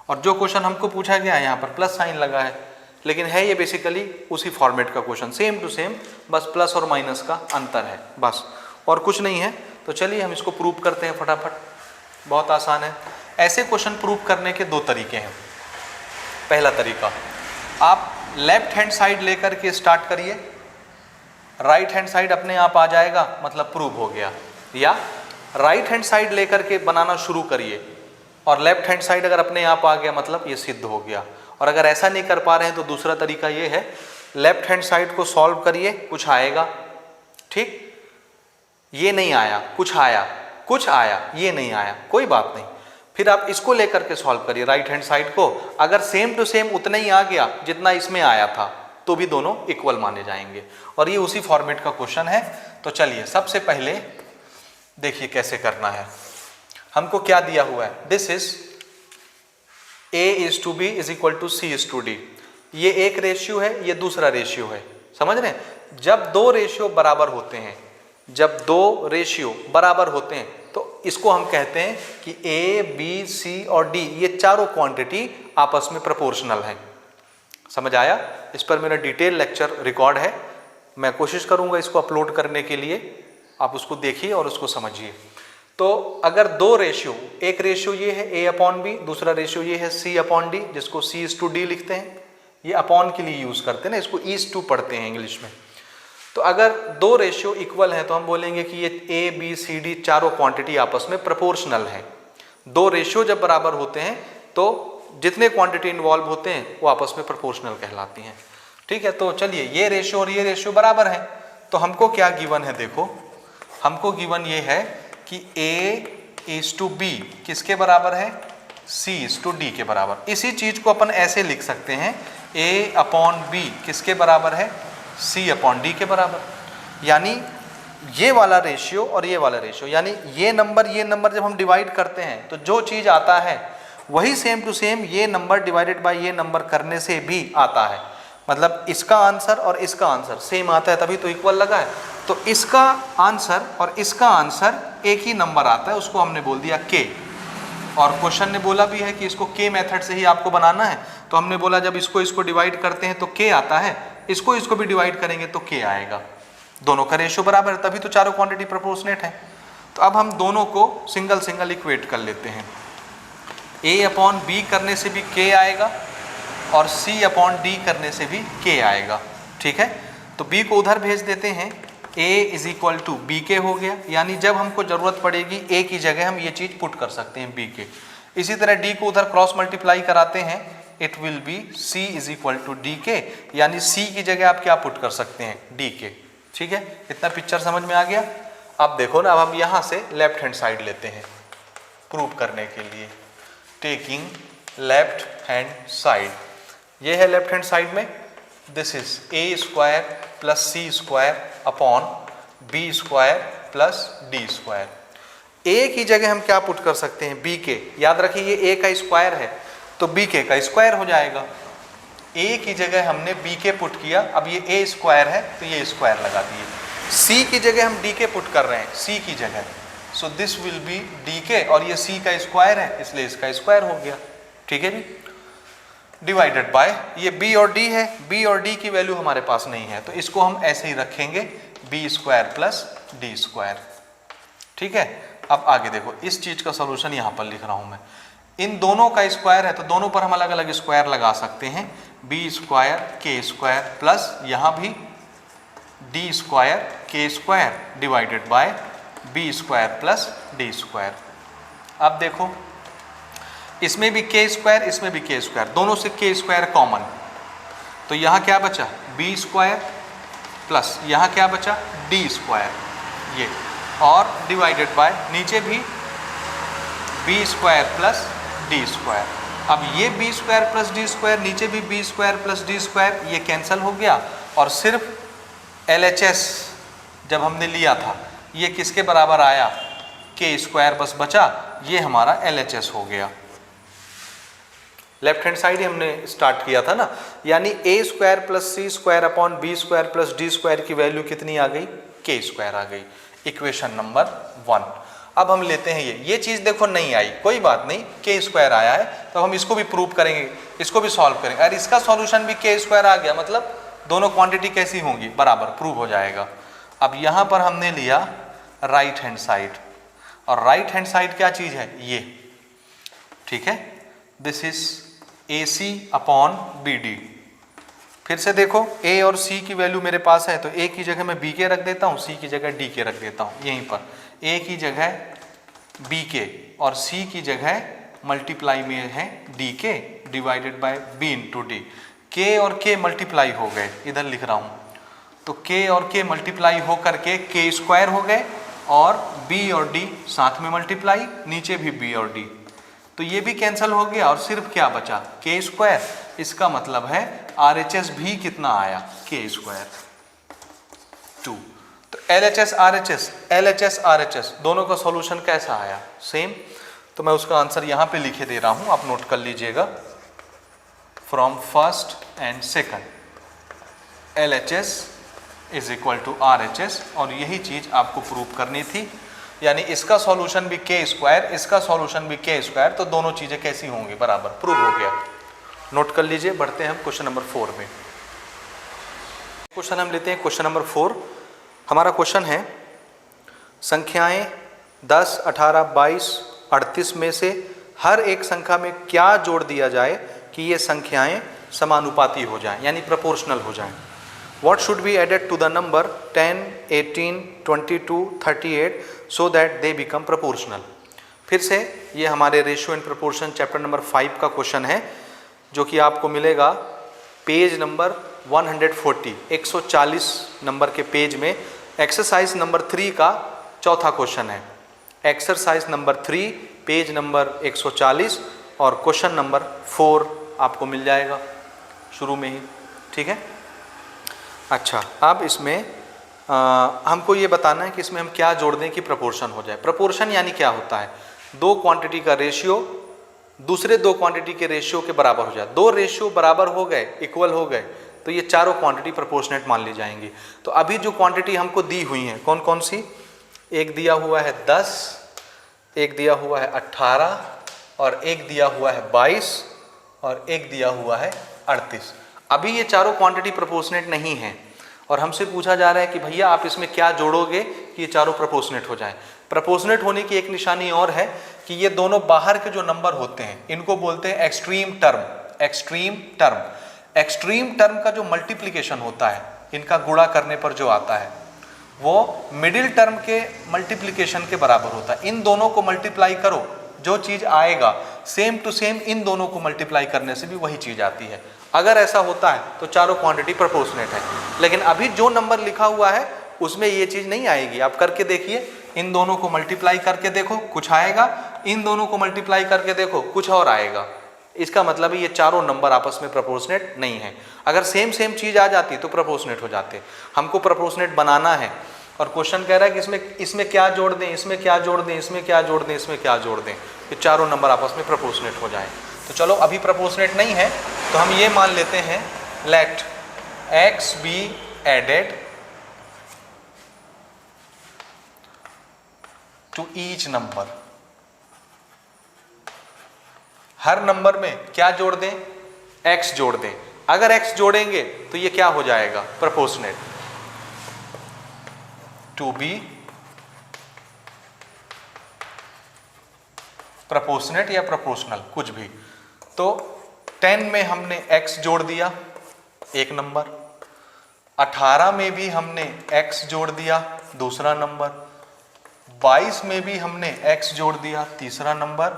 और जो क्वेश्चन हमको पूछा गया है यहाँ पर प्लस साइन लगा है, लेकिन है ये बेसिकली उसी फॉर्मेट का क्वेश्चन, सेम टू सेम, बस प्लस और माइनस का अंतर है, बस और कुछ नहीं है। तो चलिए हम इसको प्रूव करते हैं फटाफट, बहुत आसान है। ऐसे क्वेश्चन प्रूव करने के दो तरीके हैं। पहला तरीका, आप लेफ्ट हैंड साइड लेकर के स्टार्ट करिए, राइट हैंड साइड अपने आप आ जाएगा, मतलब प्रूव हो गया। या राइट हैंड साइड लेकर के बनाना शुरू करिए और लेफ्ट हैंड साइड अगर अपने आप आ गया मतलब ये सिद्ध हो गया। और अगर ऐसा नहीं कर पा रहे हैं तो दूसरा तरीका ये है, लेफ्ट हैंड साइड को सॉल्व करिए, कुछ आएगा, ठीक, ये नहीं आया, कुछ आया, कुछ आया, ये नहीं आया, कोई बात नहीं, फिर आप इसको लेकर के सॉल्व करिए राइट हैंड साइड को। अगर सेम टू सेम उतना ही आ गया जितना इसमें आया था तो भी दोनों इक्वल माने जाएंगे और ये उसी फॉर्मेट का क्वेश्चन है। तो चलिए सबसे पहले देखिए कैसे करना है। हमको क्या दिया हुआ है, this is a is to b is equal to c is to d। ये एक रेशियो है, ये दूसरा रेशियो है, समझ रहे हैं। जब दो रेशियो बराबर होते हैं, जब दो रेशियो बराबर होते हैं तो इसको हम कहते हैं कि ए, बी, सी और डी ये चारों क्वांटिटी आपस में प्रोपोर्शनल हैं। समझ आया? इस पर मेरा डिटेल लेक्चर रिकॉर्ड है, मैं कोशिश करूंगा इसको अपलोड करने के लिए, आप उसको देखिए और उसको समझिए। तो अगर दो रेशियो, एक रेशियो ये है A अपॉन बी, दूसरा रेशियो ये है C अपॉन डी, जिसको C/D लिखते हैं, ये अपॉन के लिए यूज करते हैं ना, इसको E/2 पढ़ते हैं इंग्लिश में। तो अगर दो रेशियो इक्वल हैं तो हम बोलेंगे कि ये A, B, C, D चारों क्वांटिटी आपस में प्रोपोर्शनल हैं। दो रेशियो जब बराबर होते हैं तो जितने क्वांटिटी इन्वॉल्व होते हैं वो आपस में प्रोपोर्शनल कहलाती हैं। ठीक है, तो चलिए ये रेशियो और ये रेशियो बराबर है, तो हमको क्या गिवन है? देखो हमको गिवन ये है कि A/B किसके बराबर है? C/D के बराबर। इसी चीज को अपन ऐसे लिख सकते हैं A अपॉन B किसके बराबर है? C अपॉन D के बराबर। यानी ये वाला रेशियो और ये वाला रेशियो, यानी ये नंबर जब हम डिवाइड करते हैं तो जो चीज आता है वही सेम टू सेम ये नंबर डिवाइडेड बाय ये नंबर करने से भी आता है। मतलब इसका आंसर और इसका आंसर सेम आता है, तभी तो इक्वल लगा है। तो इसका आंसर और इसका आंसर एक ही नंबर आता है, उसको हमने बोल दिया k। और क्वेश्चन ने बोला भी है कि इसको k मेथड से ही आपको बनाना है, तो हमने बोला जब इसको डिवाइड करते हैं तो k आता है, इसको भी डिवाइड करेंगे तो k आएगा। दोनों का रेशियो बराबर है, तभी तो चारों क्वांटिटी प्रोपोर्शनेट है। तो अब हम दोनों को सिंगल इक्वेट कर लेते हैं। A अपॉन बी करने से भी k आएगा और C अपॉन डी करने से भी k आएगा। ठीक है, तो b को उधर भेज देते हैं, A is equal to b के हो गया, यानी जब हमको जरूरत पड़ेगी A की जगह हम ये चीज पुट कर सकते हैं B के। इसी तरह D को उधर क्रॉस मल्टीप्लाई कराते हैं, it will be C is equal to d के, यानी C की जगह आप क्या पुट कर सकते हैं? D के। ठीक है, इतना पिक्चर समझ में आ गया? अब देखो ना, अब हम यहाँ से लेफ्ट हैंड साइड लेते हैं प्रूव करने के लिए। टेकिंग लेफ्ट हैंड साइड, ये है लेफ्ट हैंड साइड में, this is A² plus C² upon B² plus D²। A की जगह हम क्या पुट कर सकते हैं? B के। याद रखिए ये A का स्क्वायर है तो B के का स्क्वायर हो जाएगा। A की जगह हमने B के पुट किया, अब ये A² है तो ये स्क्वायर लगा दिए। C की जगह हम D के पुट कर रहे हैं, C की जगह, so this will be D के, और ये C का स्क्वायर है इसलिए इसका स्क्वायर हो गया। ठीक है जी, डिवाइडेड बाय ये B और D है, B और D की वैल्यू हमारे पास नहीं है तो इसको हम ऐसे ही रखेंगे B² प्लस D²। ठीक है, अब आगे देखो, इस चीज का सॉल्यूशन यहाँ पर लिख रहा हूँ मैं। इन दोनों का स्क्वायर है तो दोनों पर हम अलग अलग स्क्वायर लगा सकते हैं, B² K² प्लस यहाँ भी D² K² divided by B² plus D²। अब देखो इसमें भी K² इसमें भी K², दोनों से K² कॉमन, तो यहाँ क्या बचा? B² प्लस यहाँ क्या बचा? D², ये, और डिवाइडेड बाय नीचे भी B² प्लस D²। अब ये B² प्लस D², नीचे भी B² प्लस D², ये कैंसिल हो गया और सिर्फ LHS जब हमने लिया था ये किसके बराबर आया? K² बस बचा, ये हमारा LHS हो गया। लेफ्ट हैंड साइड ही हमने स्टार्ट किया था ना, यानी A² plus C² upon B² plus D² की वैल्यू कितनी आ गई? K² आ गई। Equation number 1। अब हम लेते हैं ये चीज देखो नहीं आई, कोई बात नहीं, K² आया है तो हम इसको भी प्रूव करेंगे, इसको भी सॉल्व करेंगे। और इसका सॉल्यूशन भी K² आ गया, मतलब दोनों क्वांटिटी कैसी होंगी? बराबर, प्रूव हो जाएगा। अब यहाँ पर हमने लिया राइट हैंड साइड, और राइट हैंड साइड क्या चीज है? ये। ठीक है, this is AC upon BD। फिर से देखो A और C की वैल्यू मेरे पास है तो A की जगह मैं B के रख देता हूँ, C की जगह D के रख देता हूँ। यहीं पर A की जगह B के और C की जगह मल्टीप्लाई में है D के divided by B into D। K और K मल्टीप्लाई हो गए, इधर लिख रहा हूँ, तो K और K मल्टीप्लाई हो करके K² हो गए, और B और D साथ में मल्टीप्लाई, नीचे भी B और D, तो ये भी कैंसिल हो गया और सिर्फ क्या बचा? K²। इसका मतलब है RHS भी कितना आया? K²। 2। तो LHS RHS दोनों का सॉल्यूशन कैसा आया? सेम। तो मैं उसका आंसर यहाँ पे लिखे दे रहा हूँ, आप नोट कर लीजिएगा। From first and second LHS is equal to RHS, और यही चीज आपको प्रूव करनी थी। यानी इसका सॉल्यूशन भी के स्क्वायर, इसका सॉल्यूशन भी के स्क्वायर, तो दोनों चीजें कैसी होंगी, बराबर, प्रूव हो गया। नोट कर लीजिए। बढ़ते हैं हम क्वेश्चन नंबर 4 में। क्वेश्चन हम लेते हैं क्वेश्चन नंबर 4। हमारा क्वेश्चन है संख्याएं 10, 18, 22, 38 में से हर एक संख्या में क्या जोड़ दिया जाए कि ये संख्याएं समानुपाती हो जाएं, यानी प्रोपोर्शनल हो जाएं। What should be added to the number 10, 18, 22, 38 so that they become proportional? फिर से ये हमारे ratio and proportion chapter number 5 का क्वेश्चन है, जो कि आपको मिलेगा पेज नंबर 140, 140 नंबर के पेज में। एक्सरसाइज नंबर 3 का चौथा क्वेश्चन है। एक्सरसाइज नंबर 3 पेज नंबर 140 और क्वेश्चन नंबर 4 आपको मिल जाएगा शुरू में ही, ठीक है। अच्छा, अब इसमें हमको ये बताना है कि इसमें हम क्या जोड़ दें कि प्रोपोर्शन हो जाए। प्रोपोर्शन यानी क्या होता है, दो क्वांटिटी का रेशियो दूसरे दो क्वांटिटी के रेशियो के बराबर हो जाए। दो रेशियो बराबर हो गए, इक्वल हो गए, तो ये चारों क्वांटिटी प्रोपोर्शनेट मान ली जाएंगी। तो अभी जो क्वांटिटी हमको दी हुई हैं कौन कौन सी, एक दिया हुआ है 10, एक दिया हुआ है 18 और एक दिया हुआ है 22 और एक दिया हुआ है 38। अभी ये चारों क्वांटिटी प्रोपोर्शनेट नहीं है और हमसे पूछा जा रहा है कि भैया आप इसमें क्या जोड़ोगे कि ये चारों प्रोपोर्शनेट हो जाएं। प्रोपोर्शनेट होने की एक निशानी और है कि ये दोनों बाहर के जो नंबर होते हैं इनको बोलते हैं extreme term. Extreme term, extreme term का जो मल्टीप्लिकेशन होता है, इनका गुणा करने पर जो आता है वो मिडिल टर्म के मल्टीप्लिकेशन के बराबर होता है। इन दोनों को मल्टीप्लाई करो, जो चीज आएगा सेम टू सेम इन दोनों को मल्टीप्लाई करने से भी वही चीज आती है। अगर ऐसा होता है तो चारों क्वांटिटी प्रोपोर्शनेट है। लेकिन अभी जो नंबर लिखा हुआ है उसमें ये चीज नहीं आएगी। आप करके देखिए, इन दोनों को मल्टीप्लाई करके देखो कुछ आएगा, इन दोनों को मल्टीप्लाई करके देखो कुछ और आएगा। इसका मतलब ये चारों नंबर आपस में प्रोपोर्शनेट नहीं है। अगर सेम सेम चीज आ जाती तो प्रोपोर्शनेट हो जाते। हमको प्रोपोर्शनेट बनाना है और क्वेश्चन कह रहा है कि इसमें क्या जोड़ दें, इसमें क्या जोड़ दें, इसमें क्या जोड़ दें, इसमें क्या जोड़ दें कि चारों नंबर आपस में प्रोपोर्शनेट हो जाए। तो चलो अभी प्रोपोर्शनेट नहीं है तो हम ये मान लेते हैं let x be added to each number. हर नंबर में क्या जोड़ दें, x जोड़ दें। अगर x जोड़ेंगे तो ये क्या हो जाएगा, प्रोपोर्शनेट। टू बी प्रोपोर्शनेट या प्रोपोर्शनल कुछ भी। तो 10 में हमने x जोड़ दिया एक नंबर, 18 में भी हमने x जोड़ दिया दूसरा नंबर, 22 में भी हमने x जोड़ दिया तीसरा नंबर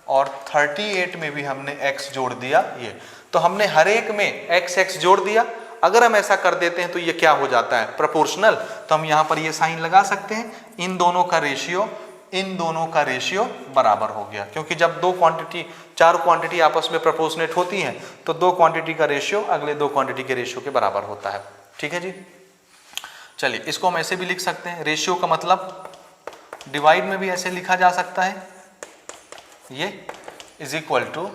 और 38 में भी हमने x जोड़ दिया ये। तो हमने हर एक में x जोड़ दिया। अगर हम ऐसा कर देते हैं तो ये क्या हो जाता है, प्रोपोर्शनल। तो हम यहाँ पर ये साइन लगा सकते हैं, इन दोनों का रेशियो बराबर हो गया। क्योंकि जब दो क्वांटिटी, चार क्वांटिटी आपस में प्रोपोर्शनेट होती हैं तो दो क्वांटिटी का रेशियो अगले दो क्वांटिटी के रेशियो के बराबर होता है। ठीक है जी। चलिए इसको हम ऐसे भी लिख सकते हैं, रेशियो का मतलब डिवाइड में भी ऐसे लिखा जा सकता है, ये is equal to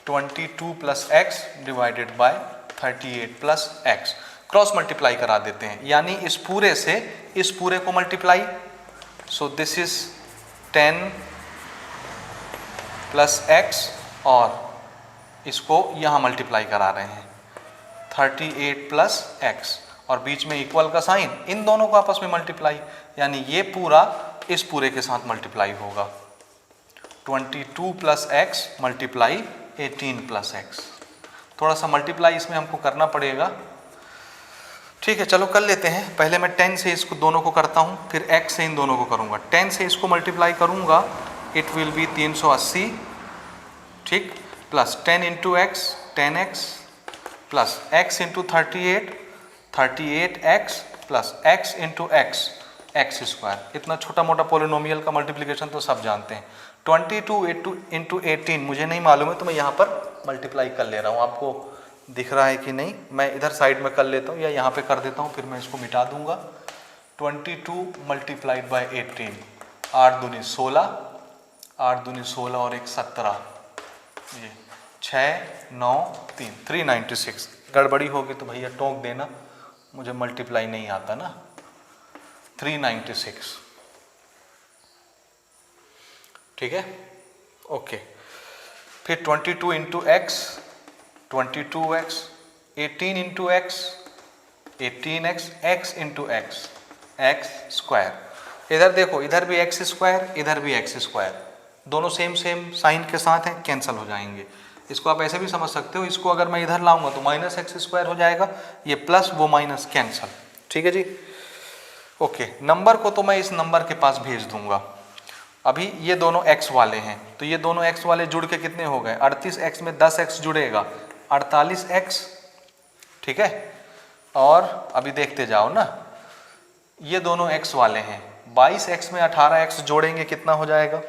22 plus x divided by 38 plus x. Cross multiply करा देते हैं, यानी इस पूरे से इस पूरे को multiply. So this is 10 plus x और इसको यहाँ मल्टीप्लाई करा रहे हैं 38 प्लस एक्स और बीच में इक्वल का साइन, इन दोनों को आपस में मल्टीप्लाई, यानी ये पूरा इस पूरे के साथ मल्टीप्लाई होगा 22 plus x multiply 18 plus x. थोड़ा सा मल्टीप्लाई इसमें हमको करना पड़ेगा। ठीक है चलो कर लेते हैं। पहले मैं 10 से इसको दोनों को करता हूँ, फिर x से इन दोनों को करूँगा। 10 से इसको मल्टीप्लाई करूँगा, इट विल बी 380, ठीक, plus 10 into x 10x plus x into 38x plus x into x square. इतना छोटा मोटा पोलिनोमियल का मल्टीप्लिकेशन तो सब जानते हैं। 22 इंटू 18 मुझे नहीं मालूम है तो मैं यहाँ पर मल्टीप्लाई कर ले रहा हूँ। आपको दिख रहा है कि नहीं, मैं इधर साइड में कर लेता हूँ या यहाँ पे कर देता हूँ, फिर मैं इसको मिटा दूंगा। 22 मल्टीप्लाइड बाई 18, 8 दूनी 16, 8 दूनी 16 और 1 17, ये 6 9 3 396। गड़बड़ी होगी तो भैया टोक देना, मुझे मल्टीप्लाई नहीं आता ना। 396 ठीक है, ओके। फिर 22 into x 22x, 18 into x 18x, x into x x square. इधर देखो, इधर भी एक्स स्क्वायर, इधर भी एक्स स्क्वायर, दोनों सेम सेम साइन के साथ हैं, कैंसिल हो जाएंगे। इसको आप ऐसे भी समझ सकते हो, इसको अगर मैं इधर लाऊंगा तो माइनस एक्स स्क्वायर हो जाएगा, ये प्लस वो माइनस कैंसिल। ठीक है जी, ओके। नंबर को तो मैं इस नंबर के पास भेज दूंगा। अभी ये दोनों x वाले हैं, तो ये दोनों x वाले जुड़ के कितने हो गए, 38x में 10x जुड़ेगा 48x। ठीक है, और अभी देखते जाओ ना, ये दोनों x वाले हैं, 22x में 18x जोड़ेंगे कितना हो जाएगा,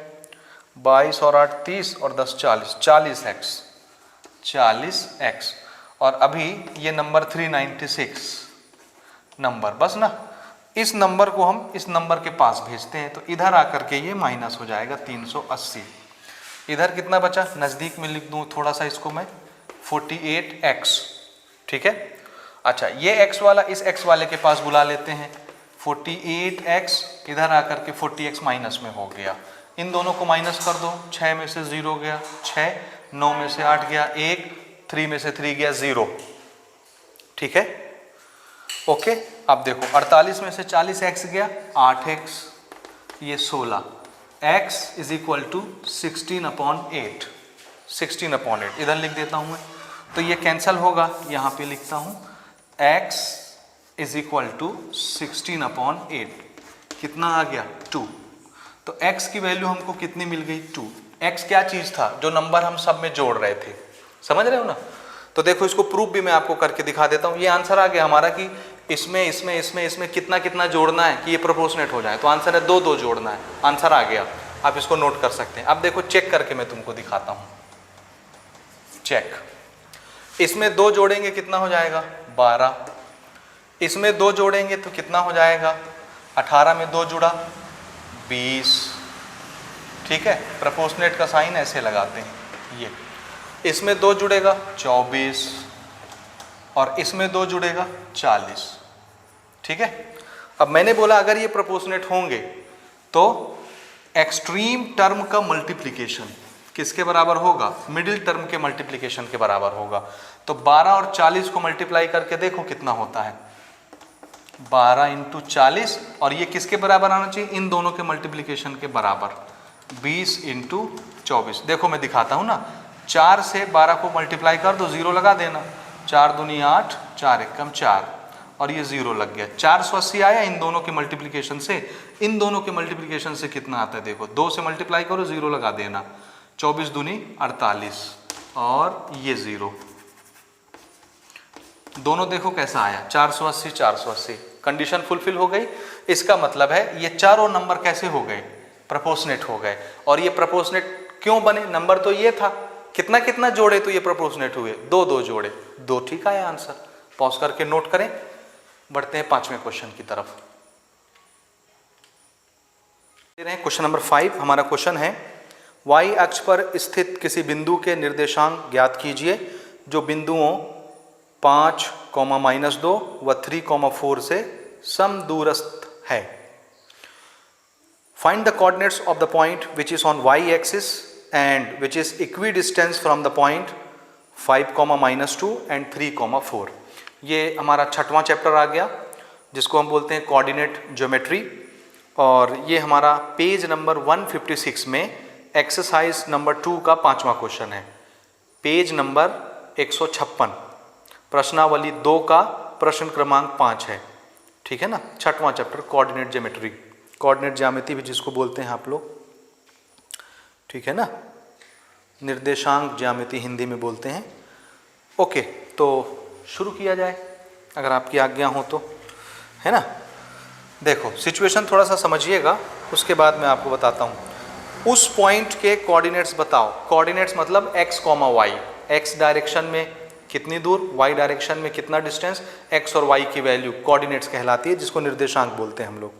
22 और 8 30 और 10 40, 40x। और अभी ये नंबर 396 नंबर, बस ना, इस नंबर को हम इस नंबर के पास भेजते हैं, तो इधर आकर के ये माइनस हो जाएगा 380। इधर कितना बचा, नज़दीक में लिख दूं थोड़ा सा इसको मैं, 48x। ठीक है, अच्छा ये x वाला इस x वाले के पास बुला लेते हैं, 48x इधर आकर के 40x माइनस में हो गया, इन दोनों को माइनस कर दो, 6 में से 0 गया 6, 9 में से 8 गया 1, 3 में से 3 गया 0। ठीक है, ओके। अब देखो 48 में से 40x गया 8x, ये 16, x इज इक्वल टू 16/8, 16/8 इधर लिख देता हूं मैं, तो ये कैंसल होगा, यहां पे लिखता हूं x इज इक्वल टू 16/8, कितना आ गया 2। तो x की वैल्यू हमको कितनी मिल गई 2। x क्या चीज था, जो नंबर हम सब में जोड़ रहे थे, समझ रहे हो ना। तो देखो इसको प्रूफ भी मैं आपको करके दिखा देता हूं। ये आंसर आ गया हमारा कि इसमें इसमें इसमें इसमें कितना कितना जोड़ना है कि ये प्रोपोर्शनेट हो जाए, तो आंसर है 2 2 जोड़ना है, आंसर आ गया। आप इसको नोट कर सकते हैं। अब देखो चेक करके मैं तुमको दिखाता हूं, चेक। इसमें 2 जोड़ेंगे कितना हो जाएगा 12, इसमें 2 जोड़ेंगे तो कितना हो जाएगा 18 में 2 जुड़ा 20। ठीक है, प्रोपोर्शनेट का साइन ऐसे लगाते हैं, ये इसमें 2 जुड़ेगा 24 और इसमें 2 जुड़ेगा 40। ठीक है, अब मैंने बोला अगर ये प्रोपोर्शनेट होंगे तो एक्सट्रीम टर्म का मल्टीप्लिकेशन किसके बराबर होगा, मिडिल टर्म के मल्टीप्लिकेशन के बराबर होगा। तो 12 और 40 को मल्टीप्लाई करके देखो कितना होता है, 12 इंटू 40, और ये किसके बराबर आना चाहिए, इन दोनों के मल्टीप्लिकेशन के बराबर, 20 इंटू 24। देखो मैं दिखाता हूँ ना, 4 से 12 को मल्टीप्लाई कर दो, 0 लगा देना, 4 दूनी 8, 4 एकम 4, और ये 0 लग गया, 480 आया इन दोनों के मल्टीप्लिकेशन से। इन दोनों के मल्टीप्लिकेशन से कितना आता है देखो, 2 से मल्टीप्लाई करो 0 लगा देना, 24 दूनी 48 और ये 0, दोनों देखो कैसा आया 480 480, कंडीशन फुलफिल हो गई। इसका मतलब है ये चारों नंबर कैसे हो गए, प्रोपोर्शनेट हो गए। और ये प्रोपोर्शनेट क्यों बने, नंबर तो ये था, कितना कितना जोड़े तो ये प्रोपोर्शनेट हुए, 2 2 जोड़े, 2 ठीक आया आंसर। पॉज करके नोट करें, बढ़ते हैं 5वें क्वेश्चन की तरफ। क्वेश्चन नंबर 5 हमारा क्वेश्चन है, y अक्ष पर स्थित किसी बिंदु के निर्देशांक ज्ञात कीजिए जो बिंदुओं 5, -2 व 3, 4 से समदूरस्थ है। Find the coordinates of the point which is on y axis and which is equidistant from the point 5, -2 and 3, 4। ये हमारा 6वां चैप्टर आ गया जिसको हम बोलते हैं कोऑर्डिनेट ज्योमेट्री, और ये हमारा पेज नंबर 156 में एक्सरसाइज नंबर 2 का 5वां क्वेश्चन है, पेज नंबर 156, प्रश्नावली 2 का प्रश्न क्रमांक 5 है। ठीक है ना, 6वां चैप्टर कोऑर्डिनेट ज्योमेट्री, कोऑर्डिनेट ज्यामिति भी जिसको बोलते हैं आप लोग, ठीक है ना, निर्देशांक ज्यामिति हिंदी में बोलते हैं। ओके, तो शुरू किया जाए अगर आपकी आज्ञा हो तो, है ना। देखो सिचुएशन थोड़ा सा समझिएगा, उसके बाद मैं आपको बताता हूँ। उस पॉइंट के कोऑर्डिनेट्स बताओ, कोऑर्डिनेट्स मतलब x, y, x डायरेक्शन में कितनी दूर, y डायरेक्शन में कितना डिस्टेंस, x और y की वैल्यू कोऑर्डिनेट्स कहलाती है, जिसको निर्देशांक बोलते हैं हम लोग।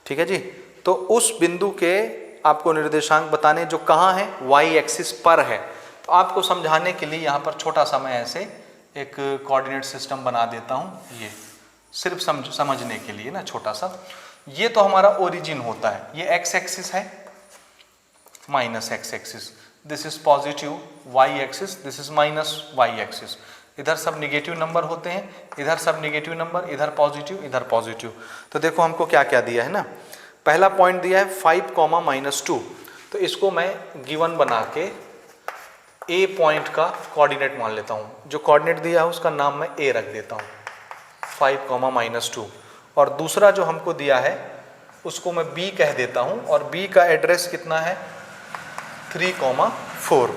ठीक है जी, तो उस बिंदु के आपको निर्देशांक बताने जो कहाँ है, y एक्सिस पर है। तो आपको समझाने के लिए यहाँ पर छोटा सा मैं ऐसे एक कोऑर्डिनेट सिस्टम बना देता हूँ, ये सिर्फ समझने के लिए ना, छोटा सा। ये तो हमारा ओरिजिन होता है, ये x एक्सिस है, minus x axis, this is positive y axis, this is minus y axis. इधर सब निगेटिव नंबर होते हैं, इधर सब निगेटिव नंबर, इधर पॉजिटिव इधर पॉजिटिव। तो देखो हमको क्या क्या दिया है ना, पहला पॉइंट दिया है 5, -2, तो इसको मैं गिवन बना के ए पॉइंट का कोऑर्डिनेट मान लेता हूँ। जो कोऑर्डिनेट दिया है उसका नाम मैं ए रख देता हूँ, 5, -2। और दूसरा जो हमको दिया है उसको मैं बी कह देता हूँ, और बी का एड्रेस कितना है 3, 4।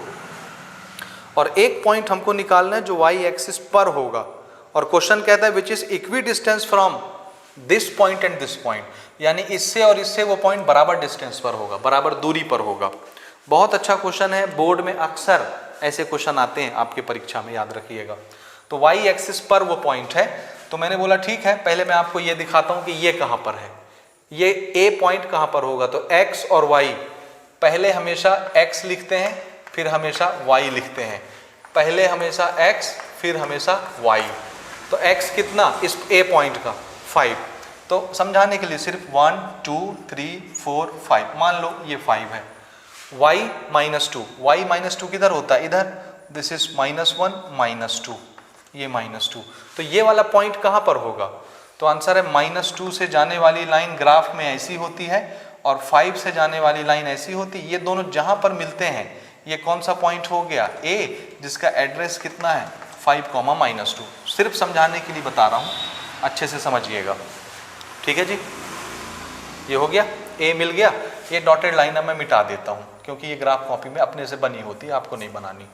और एक पॉइंट हमको निकालना है जो वाई एक्सिस पर होगा, और क्वेश्चन कहता है which is equi distance from this point and this point, यानी इससे और इससे वो पॉइंट बराबर डिस्टेंस पर होगा, बराबर दूरी पर होगा। बहुत अच्छा क्वेश्चन है, बोर्ड में अक्सर ऐसे क्वेश्चन आते हैं आपके परीक्षा में, याद रखिएगा। तो वाई एक्सिस पर वो पॉइंट है, तो मैंने बोला ठीक है, पहले मैं आपको ये दिखाता हूँ कि ये कहाँ पर है, ये ए पॉइंट कहाँ पर होगा। तो एक्स और वाई, पहले हमेशा एक्स लिखते हैं फिर हमेशा वाई लिखते हैं, पहले हमेशा एक्स फिर हमेशा वाई। तो एक्स कितना इस ए पॉइंट का 5, तो समझाने के लिए सिर्फ 1, 2, 3, 4, 5 मान लो ये 5 है। y -2, y -2 किधर होता है, इधर, दिस इज -1, -2, ये -2। तो ये वाला पॉइंट कहाँ पर होगा, तो आंसर है -2 से जाने वाली लाइन ग्राफ में ऐसी होती है और 5 से जाने वाली लाइन ऐसी होती है। ये दोनों जहाँ पर मिलते हैं ये कौन सा पॉइंट हो गया, ए, जिसका एड्रेस कितना है 5, -2। सिर्फ समझाने के लिए बता रहा हूँ, अच्छे से समझिएगा, ठीक है जी। ये हो गया, ए मिल गया। ये डॉटेड लाइन अब मैं मिटा देता हूँ क्योंकि ये ग्राफ कॉपी में अपने से बनी होती है, आपको नहीं बनानी,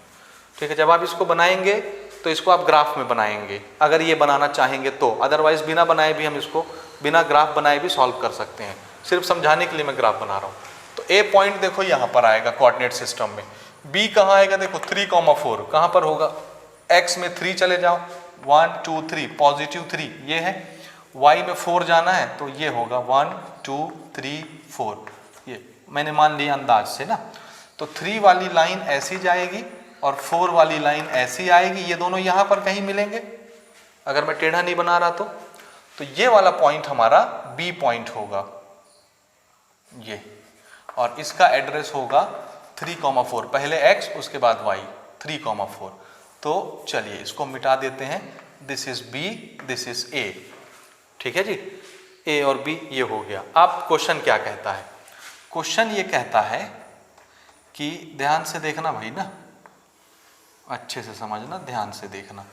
ठीक है। जब आप इसको बनाएंगे तो इसको आप ग्राफ में बनाएंगे अगर ये बनाना चाहेंगे तो, अदरवाइज बिना बनाए भी हम इसको बिना ग्राफ बनाए भी सॉल्व कर सकते हैं। सिर्फ समझाने के लिए मैं ग्राफ बना रहा हूँ। तो ए पॉइंट देखो यहाँ पर आएगा कोऑर्डिनेट सिस्टम में, बी कहाँ आएगा देखो 3, 4 कहाँ पर होगा, एक्स में 3 चले जाओ, 1, 2, 3 पॉजिटिव 3 ये है, वाई में 4 जाना है तो ये होगा 1, 2, 3, 4, ये मैंने मान लिया अंदाज से ना। तो 3 वाली लाइन ऐसी जाएगी और 4 वाली लाइन ऐसी आएगी, ये दोनों यहाँ पर कहीं मिलेंगे अगर मैं टेढ़ा नहीं बना रहा तो ये वाला पॉइंट हमारा बी पॉइंट होगा ये, और इसका एड्रेस होगा 3, 4, पहले x उसके बाद y, 3, 4। तो चलिए इसको मिटा देते हैं, this is b, this is a, ठीक है जी। a और b ये हो गया। अब क्वेश्चन क्या कहता है, क्वेश्चन ये कहता है कि ध्यान से देखना भाई ना, अच्छे से समझना, ध्यान से देखना।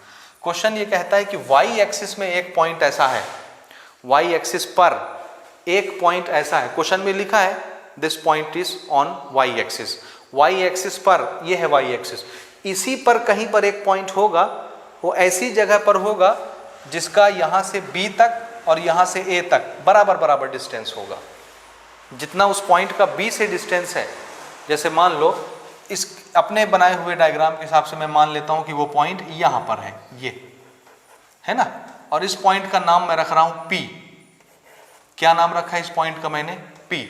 क्वेश्चन ये कहता है कि y एक्सिस में एक पॉइंट ऐसा है, y एक्सिस पर एक पॉइंट ऐसा है, क्वेश्चन में लिखा है this point is on y axis, y axis पर ये है y एक्सिस, इसी पर कहीं पर एक पॉइंट होगा, वो ऐसी जगह पर होगा जिसका यहाँ से b तक और यहाँ से a तक बराबर बराबर डिस्टेंस होगा। जितना उस पॉइंट का b से डिस्टेंस है, जैसे मान लो इस अपने बनाए हुए डायग्राम के हिसाब से मैं मान लेता हूँ कि वो पॉइंट यहाँ पर है, ये है ना, और इस पॉइंट का नाम मैं रख रहा हूँ P। क्या नाम रखा है इस पॉइंट का मैंने, P।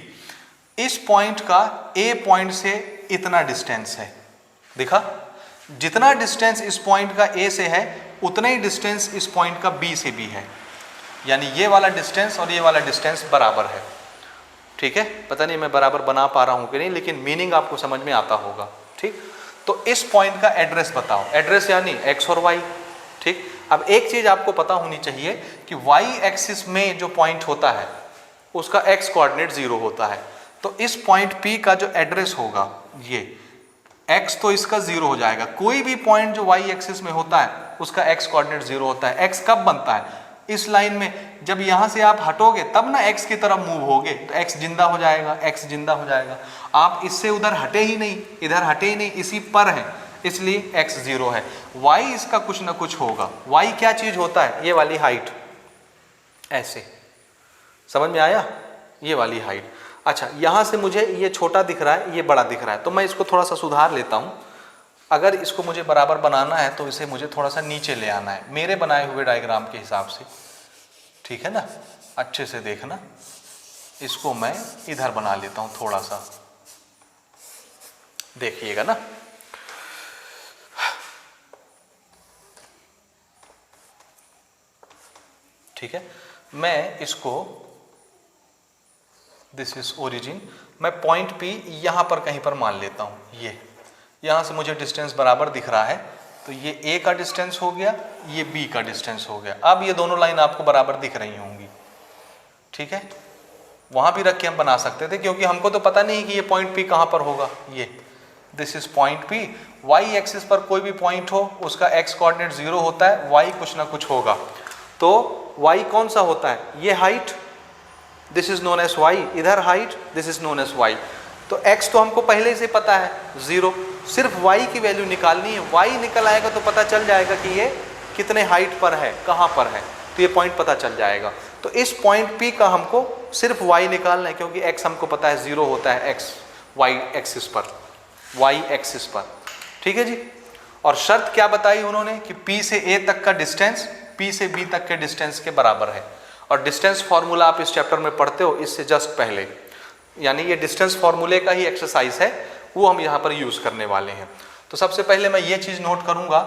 इस पॉइंट का A पॉइंट से इतना डिस्टेंस है, दिखा, जितना डिस्टेंस इस पॉइंट का A से है उतना ही डिस्टेंस इस पॉइंट का B से भी है, यानी ये वाला डिस्टेंस और ये वाला डिस्टेंस बराबर है, ठीक है। पता नहीं मैं बराबर बना पा रहा हूँ कि नहीं, लेकिन मीनिंग आपको समझ में आता होगा, ठीक। तो इस पॉइंट का एड्रेस बताओ, एड्रेस यानी x और y, ठीक। अब एक चीज आपको पता होनी चाहिए कि y एक्सिस में जो पॉइंट होता है उसका x कोऑर्डिनेट 0 होता है, तो इस पॉइंट P का जो एड्रेस होगा ये x तो इसका 0 हो जाएगा। कोई भी पॉइंट जो y एक्सिस में होता है उसका x कोऑर्डिनेट 0 होता है। x कब बनता है, इस लाइन में जब यहां से आप हटोगे तब ना x की तरफ मूव होगे, तो x जिंदा हो जाएगा, x जिंदा हो जाएगा। आप इससे उधर हटे ही नहीं, इधर हटे ही नहीं, इसी पर है, इसलिए x 0 है। y इसका कुछ ना कुछ होगा। y क्या चीज होता है, ये वाली हाइट, ऐसे समझ में आया, ये वाली हाइट। अच्छा, यहां से मुझे ये छोटा दिख रहा है, ये बड़ा दिख रहा है, तो मैं इसको थोड़ा सा सुधार लेता हूं। अगर इसको मुझे बराबर बनाना है तो इसे मुझे थोड़ा सा नीचे ले आना है मेरे बनाए हुए डायग्राम के हिसाब से, ठीक है ना। अच्छे से देखना, इसको मैं इधर बना लेता हूं थोड़ा सा, देखिएगा ना। ठीक है, मैं इसको दिस इज ओरिजिन। मैं पॉइंट P यहाँ पर कहीं पर मान लेता हूँ, ये यहाँ से मुझे डिस्टेंस बराबर दिख रहा है, तो ये A का डिस्टेंस हो गया, ये B का डिस्टेंस हो गया। अब ये दोनों लाइन आपको बराबर दिख रही होंगी, ठीक है। वहाँ भी रख के हम बना सकते थे, क्योंकि हमको तो पता नहीं कि ये पॉइंट P कहाँ पर होगा। ये this is point P। Y axis पर कोई भी पॉइंट हो उसका x कोऑर्डिनेट 0 होता है, y कुछ ना कुछ होगा। तो y कौन सा होता है, ये height, this is known as y, इधर height, this is known as y। तो x तो हमको पहले से पता है 0, सिर्फ y की वैल्यू निकालनी है। y निकल आएगा तो पता चल जाएगा कि ये कितने हाइट पर है, कहाँ पर है, तो ये पॉइंट पता चल जाएगा। तो इस पॉइंट P का हमको सिर्फ y निकालना है, क्योंकि x हमको पता है 0 होता है x y एक्सिस पर, y एक्सिस पर, ठीक है जी। और शर्त क्या बताई उन्होंने कि P से A तक का डिस्टेंस P से B तक के डिस्टेंस के बराबर है। और डिस्टेंस फॉर्मूला आप इस चैप्टर में पढ़ते हो इससे जस्ट पहले, यानी ये डिस्टेंस फॉर्मूले का ही एक्सरसाइज है, वो हम यहाँ पर यूज करने वाले हैं। तो सबसे पहले मैं ये चीज नोट करूंगा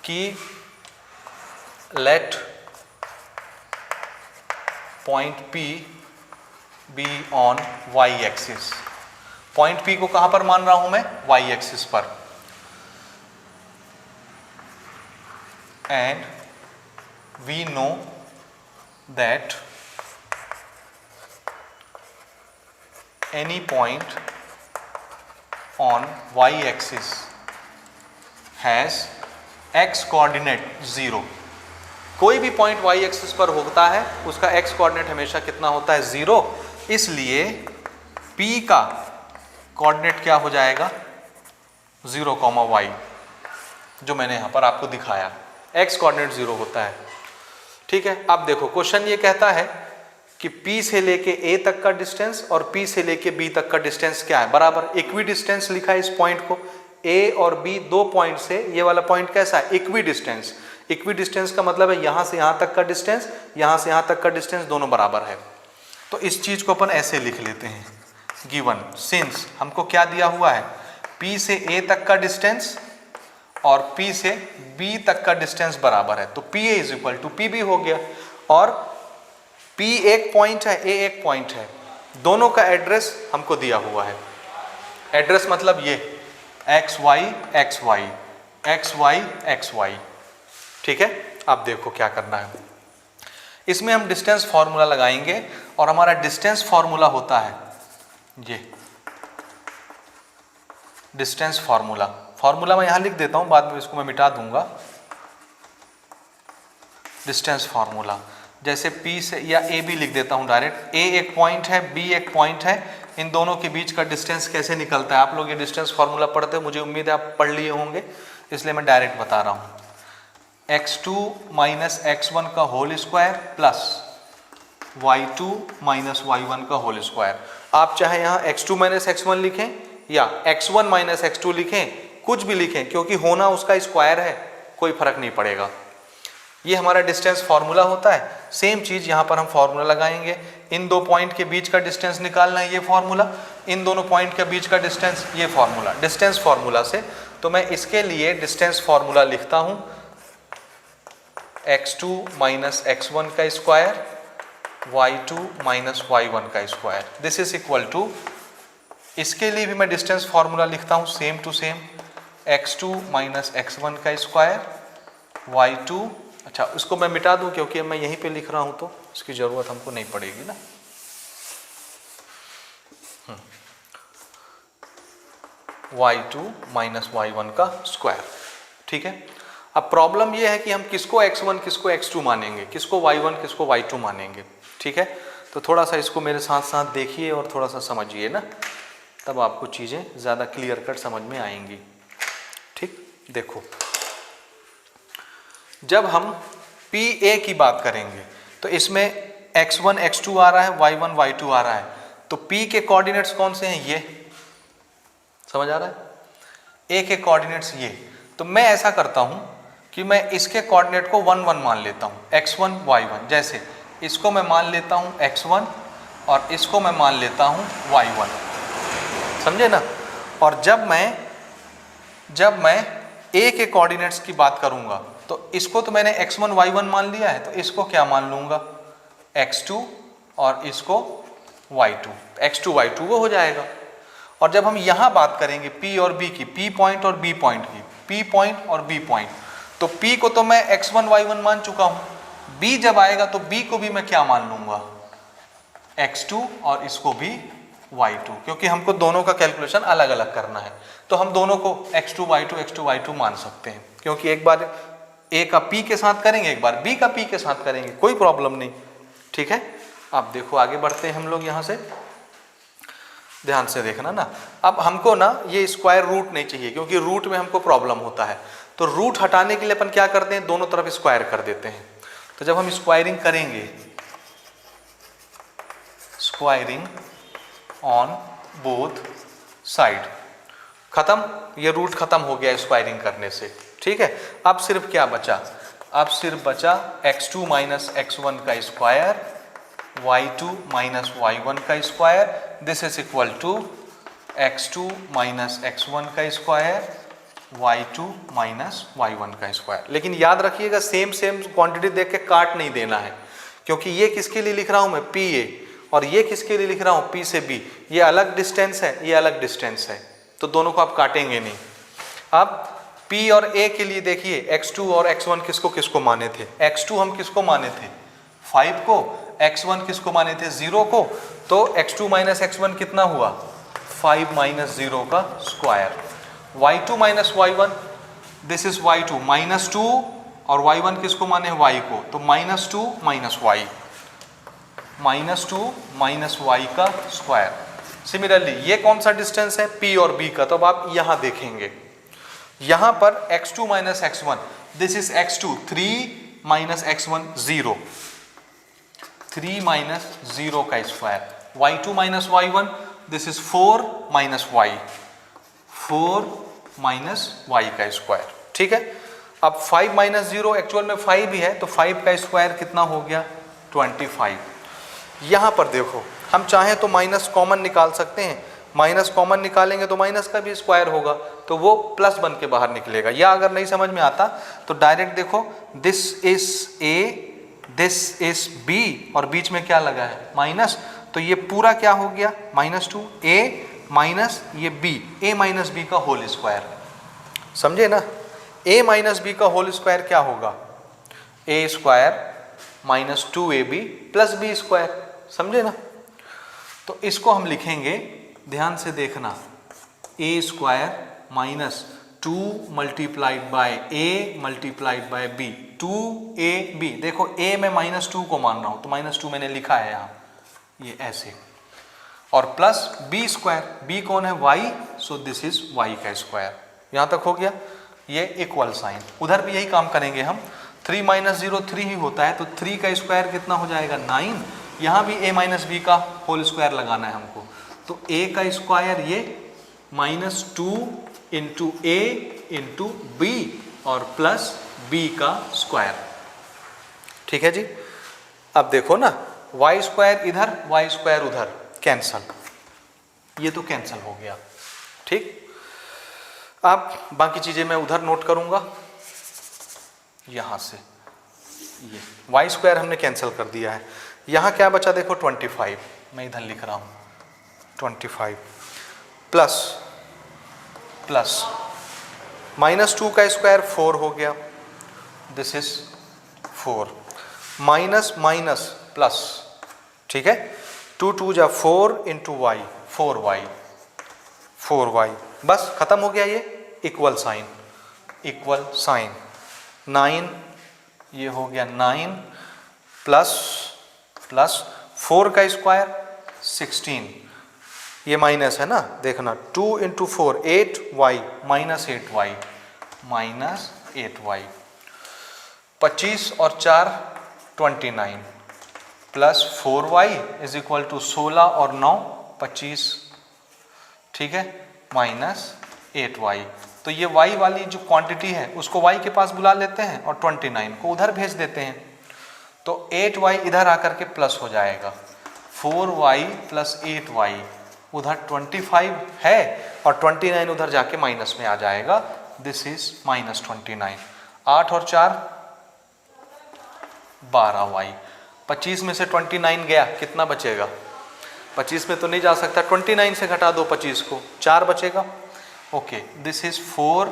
कि let point P be on y axis. Point P को कहां पर मान रहा हूं मैं, y एक्सिस पर। And we know that any point on y axis has x coordinate 0। कोई भी पॉइंट y एक्सिस पर होता है उसका x कोऑर्डिनेट हमेशा कितना होता है, 0। इसलिए P का कोऑर्डिनेट क्या हो जाएगा, 0, y, जो मैंने यहां पर आपको दिखाया, x कोऑर्डिनेट 0 होता है, ठीक है। अब देखो क्वेश्चन ये कहता है कि P से लेके A तक का डिस्टेंस और P से लेके B तक का डिस्टेंस क्या है, बराबर इक्वी डिस्टेंस लिखा है इस पॉइंट को। A और B दो पॉइंट से, ये वाला पॉइंट कैसा है, इक्वी डिस्टेंस। इक्वी डिस्टेंस का मतलब है यहां से यहां तक का डिस्टेंस, यहां से यहां तक का डिस्टेंस दोनों बराबर है। तो इस चीज को अपन ऐसे लिख लेते हैं, गिवन सिंस हमको क्या दिया हुआ है, P से A तक का डिस्टेंस और P से B तक का डिस्टेंस बराबर है, तो PA is equal to PB हो गया। और P एक पॉइंट है, A एक पॉइंट है, दोनों का एड्रेस हमको दिया हुआ है। एड्रेस मतलब ये XY XY XY XY, ठीक है। अब देखो क्या करना है, इसमें हम डिस्टेंस फॉर्मूला लगाएंगे और हमारा डिस्टेंस फॉर्मूला होता है ये डिस्टेंस फॉर्मूला। फॉर्मूला मैं यहां लिख देता हूं, बाद में इसको मैं मिटा दूंगा। डिस्टेंस फॉर्मूला जैसे P से, या A भी लिख देता हूं डायरेक्ट। A एक पॉइंट है, B एक पॉइंट है, इन दोनों के बीच का डिस्टेंस कैसे निकलता है, आप लोग ये डिस्टेंस फॉर्मूला पढ़ते हो, मुझे उम्मीद है आप पढ़ लिए होंगे, इसलिए मैं डायरेक्ट बता रहा हूं। x2 माइनस x1 का whole square plus y2 minus y1 का होल स्क्वायर। आप चाहे यहाँ x2 माइनस x1 लिखें या x1 माइनस x2 लिखें, कुछ भी लिखें, क्योंकि होना उसका स्क्वायर है, कोई फर्क नहीं पड़ेगा। ये हमारा डिस्टेंस फॉर्मूला होता है। सेम चीज यहाँ पर हम फॉर्मूला लगाएंगे, इन दो पॉइंट के बीच का डिस्टेंस निकालना है, ये फॉर्मूला, इन दोनों पॉइंट के बीच का डिस्टेंस, ये फॉर्मूला। डिस्टेंस फॉर्मूला से तो मैं इसके लिए डिस्टेंस फॉर्मूला लिखता हूँ, x2 माइनस x1 का स्क्वायर y2 माइनस y1 का square, this is equal to, इसके लिए भी मैं डिस्टेंस फॉर्मूला लिखता हूँ same to same, x2 minus x1 का स्क्वायर y2, अच्छा उसको मैं मिटा दूं क्योंकि मैं यहीं पे लिख रहा हूं तो इसकी जरूरत हमको नहीं पड़ेगी ना। y2 माइनस y1 का स्क्वायर, ठीक है। अब प्रॉब्लम ये है कि हम किसको x1 किसको x2 मानेंगे, किसको y1 किसको y2 मानेंगे, ठीक है। तो थोड़ा सा इसको मेरे साथ साथ देखिए और थोड़ा सा समझिए ना, तब आपको चीज़ें ज़्यादा क्लियर कट समझ में आएंगी, ठीक। देखो जब हम PA की बात करेंगे तो इसमें x1 x2 आ रहा है, y1 y2 आ रहा है, तो P के कोऑर्डिनेट्स कौन से हैं, ये समझ आ रहा है, A के कोऑर्डिनेट्स ये। तो मैं ऐसा करता हूं कि मैं इसके कोऑर्डिनेट को 1 1 मान लेता हूं, x1 y1, जैसे इसको मैं मान लेता हूं x1 और इसको मैं मान लेता हूं y1, समझे ना। और जब मैं A के कोऑर्डिनेट्स की बात करूंगा तो इसको तो मैंने x1 y1 मान लिया है, तो इसको क्या मान लूंगा, x2 और इसको y2, x2 y2 वो हो जाएगा। और जब हम यहाँ बात करेंगे P और B की, P पॉइंट और B पॉइंट की, P पॉइंट और B पॉइंट, तो P को तो मैं x1 y1 मान चुका हूँ, B जब आएगा तो B को भी मैं क्या मान लूँगा, x2 और इसको भी y2, क्योंकि हमको दोनों का कैलकुलेशन अलग अलग करना है। तो हम दोनों को x2 y2 मान सकते हैं, क्योंकि एक बार A का P के साथ करेंगे, एक बार B का P के साथ करेंगे, कोई प्रॉब्लम नहीं। ठीक है, अब देखो आगे बढ़ते हैं हम लोग यहाँ से, ध्यान से देखना ना। अब हमको ना ये स्क्वायर रूट नहीं चाहिए, क्योंकि रूट में हमको प्रॉब्लम होता है। तो रूट हटाने के लिए अपन क्या करते हैं, दोनों तरफ स्क्वायर कर देते हैं। तो जब हम स्क्वायरिंग करेंगे, स्क्वायरिंग ऑन बोथ साइड, खत्म, ये रूट खत्म हो गया स्क्वायरिंग करने से। ठीक है, अब सिर्फ क्या बचा, अब सिर्फ बचा x2 माइनस x1 का स्क्वायर, y2 माइनस y1 का square, this is equal to x2 minus x1 का स्क्वायर, y2 माइनस y1 का स्क्वायर। लेकिन याद रखिएगा सेम सेम क्वांटिटी देख के काट नहीं देना है, क्योंकि ये किसके लिए लिख रहा हूँ मैं, PA, और ये किसके लिए लिख रहा हूँ, P से B। ये अलग डिस्टेंस है, ये अलग डिस्टेंस है, तो दोनों को आप काटेंगे नहीं। अब P और A के लिए देखिए, x2 और x1 किसको किसको माने थे, x2 हम किसको माने थे 5 को, x1 किसको माने थे 0 को, तो x2 माइनस x1 कितना हुआ 5 माइनस 0 का square, y2 minus y1, this is y2 minus 2, और y1 किसको माने y को, तो minus 2 minus y, minus 2 minus y का स्क्वायर। सिमिलरली ये कौन सा डिस्टेंस है, P और B का, तो अब आप यहाँ देखेंगे, यहाँ पर x2 minus x1, this is x2 3 minus x1 0, 3 minus 0 का square, y2 minus y1, this is 4 minus y, 4 minus y का स्क्वायर। ठीक है, अब 5 माइनस 0 एक्चुअल में 5 ही है, तो 5 का स्क्वायर कितना हो गया 25। यहाँ पर देखो, हम चाहें तो माइनस कॉमन निकाल सकते हैं, माइनस कॉमन निकालेंगे तो माइनस का भी स्क्वायर होगा, तो वो प्लस बन के बाहर निकलेगा। या अगर नहीं समझ में आता तो डायरेक्ट देखो, this is A, this is B, और बीच में क्या लगा है माइनस, तो ये पूरा क्या हो गया -2 A माइनस ये B, A माइनस B का होल स्क्वायर, समझे ना। A माइनस B का होल स्क्वायर क्या होगा, A square minus 2AB plus B square, समझे ना। तो इसको हम लिखेंगे, ध्यान से देखना, A square minus 2 multiplied by A multiplied by B, 2AB, देखो A में -2 को मान रहा हूँ, तो -2 मैंने लिखा है यहाँ, ये ऐसे, और प्लस B स्क्वायर, B कौन है Y, so this is Y का स्क्वायर। यहाँ तक हो गया, ये इक्वल साइन, उधर भी यही काम करेंगे हम, 3 माइनस 0 3 ही होता है, तो 3 का स्क्वायर कितना हो जाएगा 9, यहाँ भी A माइनस B का होल स्क्वायर लगाना है हमको, तो A का स्क्वायर ये -2 इंटू A इंटू B और प्लस B का स्क्वायर। ठीक है जी, अब देखो ना, y स्क्वायर इधर y स्क्वायर उधर, कैंसल, ये तो कैंसल हो गया। ठीक, अब बाकी चीज़ें मैं उधर नोट करूँगा, यहाँ से ये y स्क्वायर हमने कैंसिल कर दिया है, यहाँ क्या बचा देखो 25, मैं इधर लिख रहा हूँ 25 प्लस प्लस -2 का स्क्वायर 4 हो गया, this is 4, minus minus plus, ठीक है, 2 2 जा 4 इंटू वाई, 4y, बस खत्म हो गया ये, इक्वल साइन, इक्वल साइन, 9 ये हो गया 9 प्लस प्लस 4 का स्क्वायर 16, ये माइनस है ना, देखना 2 into 4 8y minus 8y minus 8y, 25 और 4 29 plus 4y is equal to 16 और 9 25, ठीक है, माइनस 8y। तो ये y वाली जो क्वांटिटी है उसको y के पास बुला लेते हैं और 29 को उधर भेज देते हैं, तो 8y इधर आकर के प्लस हो जाएगा, 4y प्लस 8y उधर 25 है और 29 उधर जाके माइनस में आ जाएगा, दिस इज माइनस 29, 8 और 4 12y, 25 में से 29 गया, कितना बचेगा, 25 में तो नहीं जा सकता, 29 से घटा दो 25 को, 4 बचेगा। ओके, दिस इज 4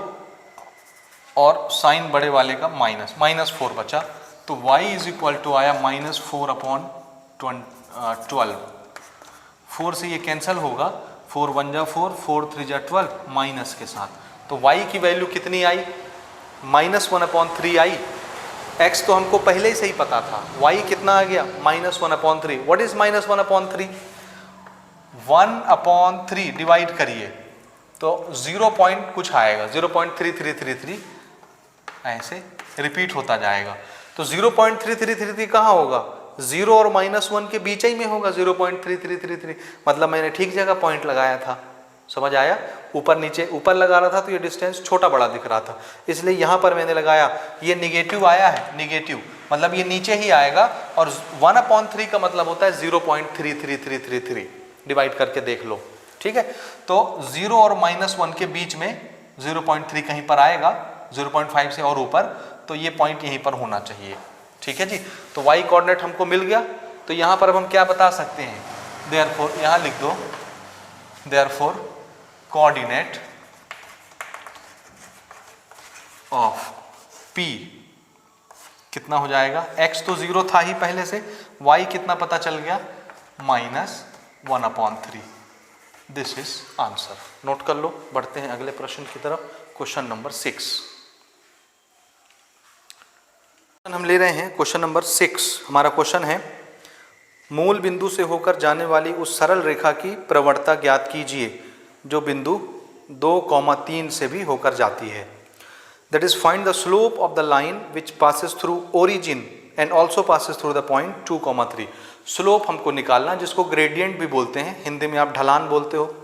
और साइन बड़े वाले का -4 बचा, तो y इज इक्वल टू आया -4/12। 4 से ये कैंसिल होगा, 4 1 जा 4, 4 3 जा 12 माइनस के साथ, तो y की वैल्यू कितनी आई? -1/3 आई। x तो हमको पहले ही सही पता था, y कितना आ गया? -1/3। What is -1/3? 1/3 डिवाइड करिए तो 0 पॉइंट कुछ आएगा, 0.3333 ऐसे रिपीट होता जाएगा। तो 0.3333 कहाँ होगा? 0 और -1 के बीच ही में होगा, 0.3333। मतलब मैंने ठीक जगह पॉइंट लगाया था, समझ आया? ऊपर नीचे, ऊपर लगा रहा था तो ये डिस्टेंस छोटा बड़ा दिख रहा था, इसलिए यहाँ पर मैंने लगाया। ये निगेटिव आया है, निगेटिव मतलब ये नीचे ही आएगा, और 1/3 का मतलब होता है 0.33333। डिवाइड करके देख लो, ठीक है? तो 0 और -1 के बीच में 0.3 कहीं पर आएगा, 0.5 से और ऊपर, तो ये पॉइंट यहीं पर होना चाहिए, ठीक है जी। तो y कोऑर्डिनेट हमको मिल गया, तो यहाँ पर अब हम क्या बता सकते हैं? देयरफॉर, यहाँ लिख दो, देयरफॉर कोऑर्डिनेट ऑफ P कितना हो जाएगा? x तो 0 था ही पहले से, y कितना पता चल गया? -1/3। This is answer. नोट कर लो। बढ़ते हैं अगले प्रश्न की तरफ, क्वेश्चन नंबर 6। हम ले रहे हैं क्वेश्चन नंबर 6। हमारा क्वेश्चन है, मूल बिंदु से होकर जाने वाली उस सरल रेखा की प्रवणता ज्ञात कीजिए जो बिंदु 2,3 से भी होकर जाती है। That is find the slope of the line which passes through origin and also passes through the point 2,3। Slope हमको निकालना, जिसको ग्रेडियंट भी बोलते हैं, हिंदी में आप ढलान बोलते हो,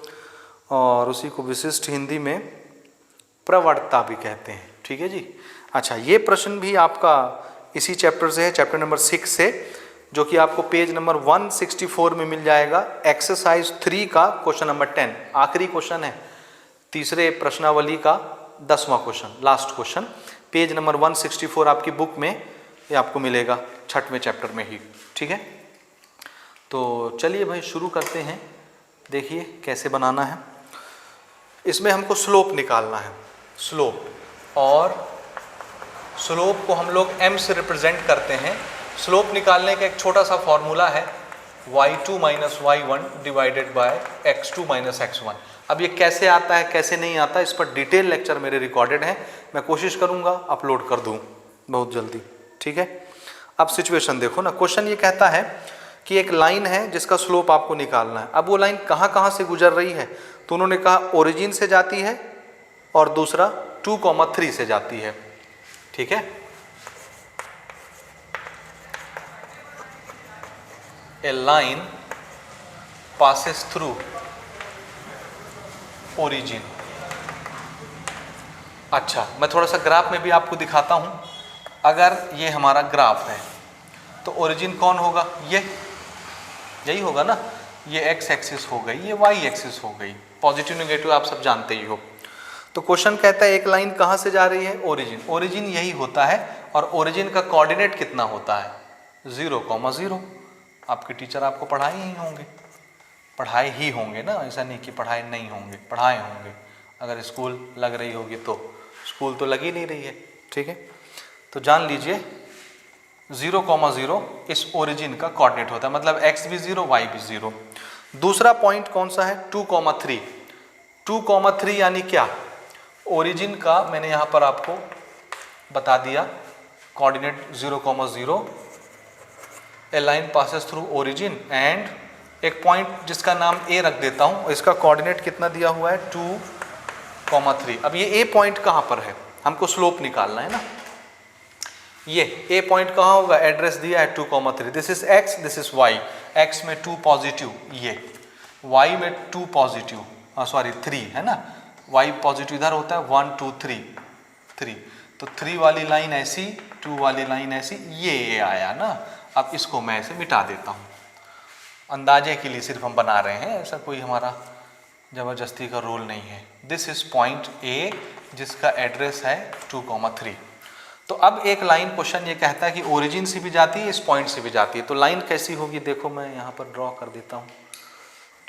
और उसी को विशिष्ट हिंदी में प्रवणता भी कहते हैं, ठीक है जी। अच्छा, ये प्रश्न भी आपका इसी चैप्टर से है, चैप्टर नंबर 6 से, जो कि आपको पेज नंबर 164 में मिल जाएगा। एक्सरसाइज 3 का क्वेश्चन नंबर 10 आखिरी क्वेश्चन है, तीसरे प्रश्नावली का 10वां question, last question, page number 164 आपकी बुक में ये आपको मिलेगा, 6वें चैप्टर में ही, ठीक है। तो चलिए भाई शुरू करते हैं। देखिए कैसे बनाना है। इसमें हमको स्लोप निकालना है, स्लोप, और स्लोप को हम लोग m से रिप्रेजेंट करते हैं। स्लोप निकालने का एक छोटा सा फॉर्मूला है, y2 - y1 divided by x2 - x1। अब ये कैसे आता है कैसे नहीं आता, इस पर डिटेल लेक्चर मेरे रिकॉर्डेड है, मैं कोशिश करूँगा अपलोड कर दूँ बहुत जल्दी, ठीक है। अब सिचुएशन देखो ना, क्वेश्चन ये कहता है कि एक लाइन है जिसका स्लोप आपको निकालना है। अब वो लाइन कहाँ से गुजर रही है, तो उन्होंने कहा ओरिजिन से जाती है और दूसरा 2,3 से जाती है, ठीक है। ए लाइन पासेस थ्रू ओरिजिन। अच्छा, मैं थोड़ा सा ग्राफ में भी आपको दिखाता हूं। अगर ये हमारा ग्राफ है तो ओरिजिन कौन होगा? ये यही होगा ना, ये x एक्सिस हो गई, ये y एक्सिस हो गई, पॉजिटिव नेगेटिव आप सब जानते ही हो। तो क्वेश्चन कहता है एक लाइन कहाँ से जा रही है? ओरिजिन। ओरिजिन यही होता है, और ओरिजिन का कोऑर्डिनेट कितना होता है? 0,0। आपके टीचर आपको पढ़ाए ही होंगे ना, ऐसा नहीं कि पढ़ाए नहीं होंगे, पढ़ाए होंगे। अगर स्कूल लग रही होगी तो, स्कूल तो लगी नहीं रही है, ठीक है। तो जान लीजिए 0,0 इस ओरिजिन का कोऑर्डिनेट होता है, मतलब x भी 0 y भी 0। दूसरा पॉइंट कौन सा है? 2,3। 2,3 यानी क्या? ओरिजिन का मैंने यहाँ पर आपको बता दिया, coordinate 0,0, A line passes through origin, and एक पॉइंट जिसका नाम ए रख देता हूँ, इसका कोऑर्डिनेट कितना दिया हुआ है? 2,3। अब ये ए पॉइंट कहाँ पर है? हमको स्लोप निकालना है ना। ये ए पॉइंट कहाँ होगा? एड्रेस दिया है 2,3। This is x, this is y। x में 2 पॉजिटिव, ये y में 2 पॉजिटिव, सॉरी 3 है ना, y पॉजिटिव इधर होता है, 1 2 3। तो 3 वाली लाइन ऐसी, 2 वाली लाइन ऐसी, ये आया ना। अब इसको मैं ऐसे मिटा देता हूँ, अंदाजे के लिए सिर्फ हम बना रहे हैं, ऐसा कोई हमारा ज़बरदस्ती का रोल नहीं है। दिस इज पॉइंट ए जिसका एड्रेस है 2,3। तो अब एक लाइन, क्वेश्चन ये कहता है कि ओरिजिन से भी जाती है, इस पॉइंट से भी जाती है। तो लाइन कैसी होगी? देखो मैं यहाँ पर ड्रॉ कर देता हूँ।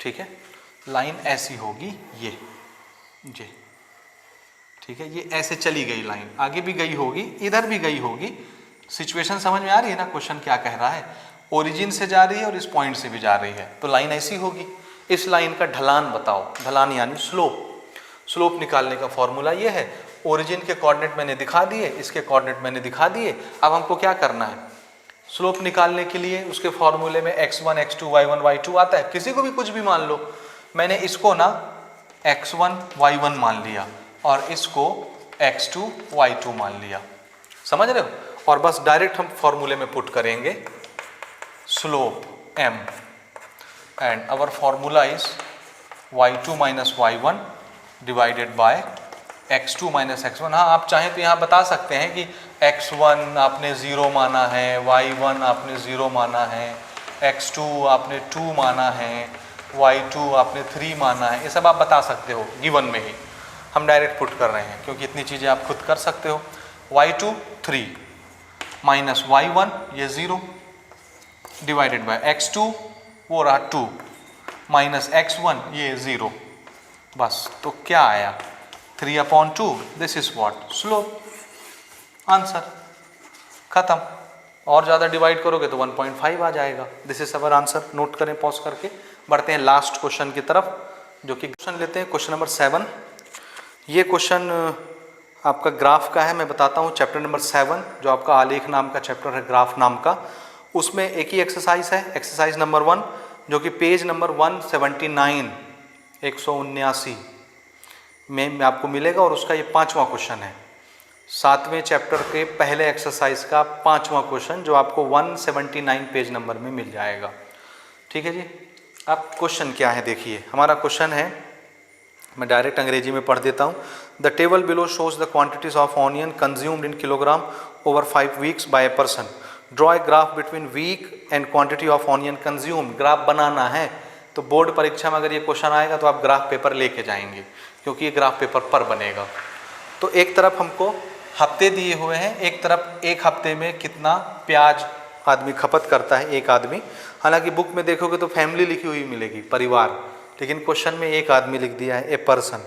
ठीक है, लाइन ऐसी होगी ये, ठीक है, ये ऐसे चली गई लाइन, आगे भी गई होगी, इधर भी गई होगी। सिचुएशन समझ में आ रही है ना, क्वेश्चन क्या कह रहा है, ओरिजिन से जा रही है और इस पॉइंट से भी जा रही है, तो लाइन ऐसी होगी। इस लाइन का ढलान बताओ, ढलान यानी स्लोप। स्लोप निकालने का फॉर्मूला ये है, ओरिजिन के कोऑर्डिनेट मैंने दिखा दिए, इसके कोऑर्डिनेट मैंने दिखा दिए। अब हमको क्या करना है, स्लोप निकालने के लिए उसके फॉर्मूले में x1 x2 y1 y2 आता है, किसी को भी कुछ भी मान लो। मैंने इसको ना x1 y1 मान लिया और इसको x2 y2 मान लिया, समझ रहे हो, और बस डायरेक्ट हम फॉर्मूले में पुट करेंगे slope m and our formula is y2 minus y1 divided by x2 minus x1। हाँ, आप चाहें तो यहाँ बता सकते हैं कि x1 आपने 0 माना है, y1 आपने 0 माना है, x2 आपने 2 माना है, y2 आपने 3 माना है, ये सब आप बता सकते हो गिवन में ही। हम डायरेक्ट पुट कर रहे हैं क्योंकि इतनी चीज़ें आप खुद कर सकते हो। y2 3 माइनस y1 ये 0 डिवाइडेड बाय x2 वो रहा 2 माइनस x1 ये 0, बस। तो क्या आया 3/2, this is what, slope, answer, खत्म। और ज़्यादा डिवाइड करोगे तो 1.5 आ जाएगा। This is our answer. Note करें पॉज करके। बढ़ते हैं लास्ट क्वेश्चन की तरफ, जो कि क्वेश्चन लेते हैं क्वेश्चन नंबर 7। ये क्वेश्चन आपका ग्राफ का है, मैं बताता हूँ। चैप्टर नंबर 7 जो आपका आलेख नाम का चैप्टर है, ग्राफ नाम का, उसमें एक ही एक्सरसाइज है, एक्सरसाइज नंबर 1, जो कि पेज नंबर 179 179 में आपको मिलेगा, और उसका ये 5वां क्वेश्चन है। 7वें चैप्टर के पहले एक्सरसाइज का 5वां क्वेश्चन, जो आपको 179 पेज नंबर में मिल जाएगा। ठीक है जी। अब क्वेश्चन क्या है देखिए, हमारा क्वेश्चन है, मैं डायरेक्ट अंग्रेजी में पढ़ देता हूँ। The table below shows the quantities of onion consumed in kilogram over 5 weeks by a person. Draw a graph between week and quantity of onion consumed. Graph बनाना है, तो बोर्ड परीक्षा में अगर ये क्वेश्चन आएगा तो आप ग्राफ पेपर लेके जाएंगे, क्योंकि ये ग्राफ पेपर पर बनेगा। तो एक तरफ हमको हफ्ते दिए हुए हैं, एक तरफ एक हफ्ते में कितना प्याज आदमी खपत करता है एक आदमी। हालांकि बुक में देखोगे तो फैमिली लिखी हुई मिलेगी, परिवार, लेकिन क्वेश्चन में एक आदमी लिख दिया है, ए पर्सन।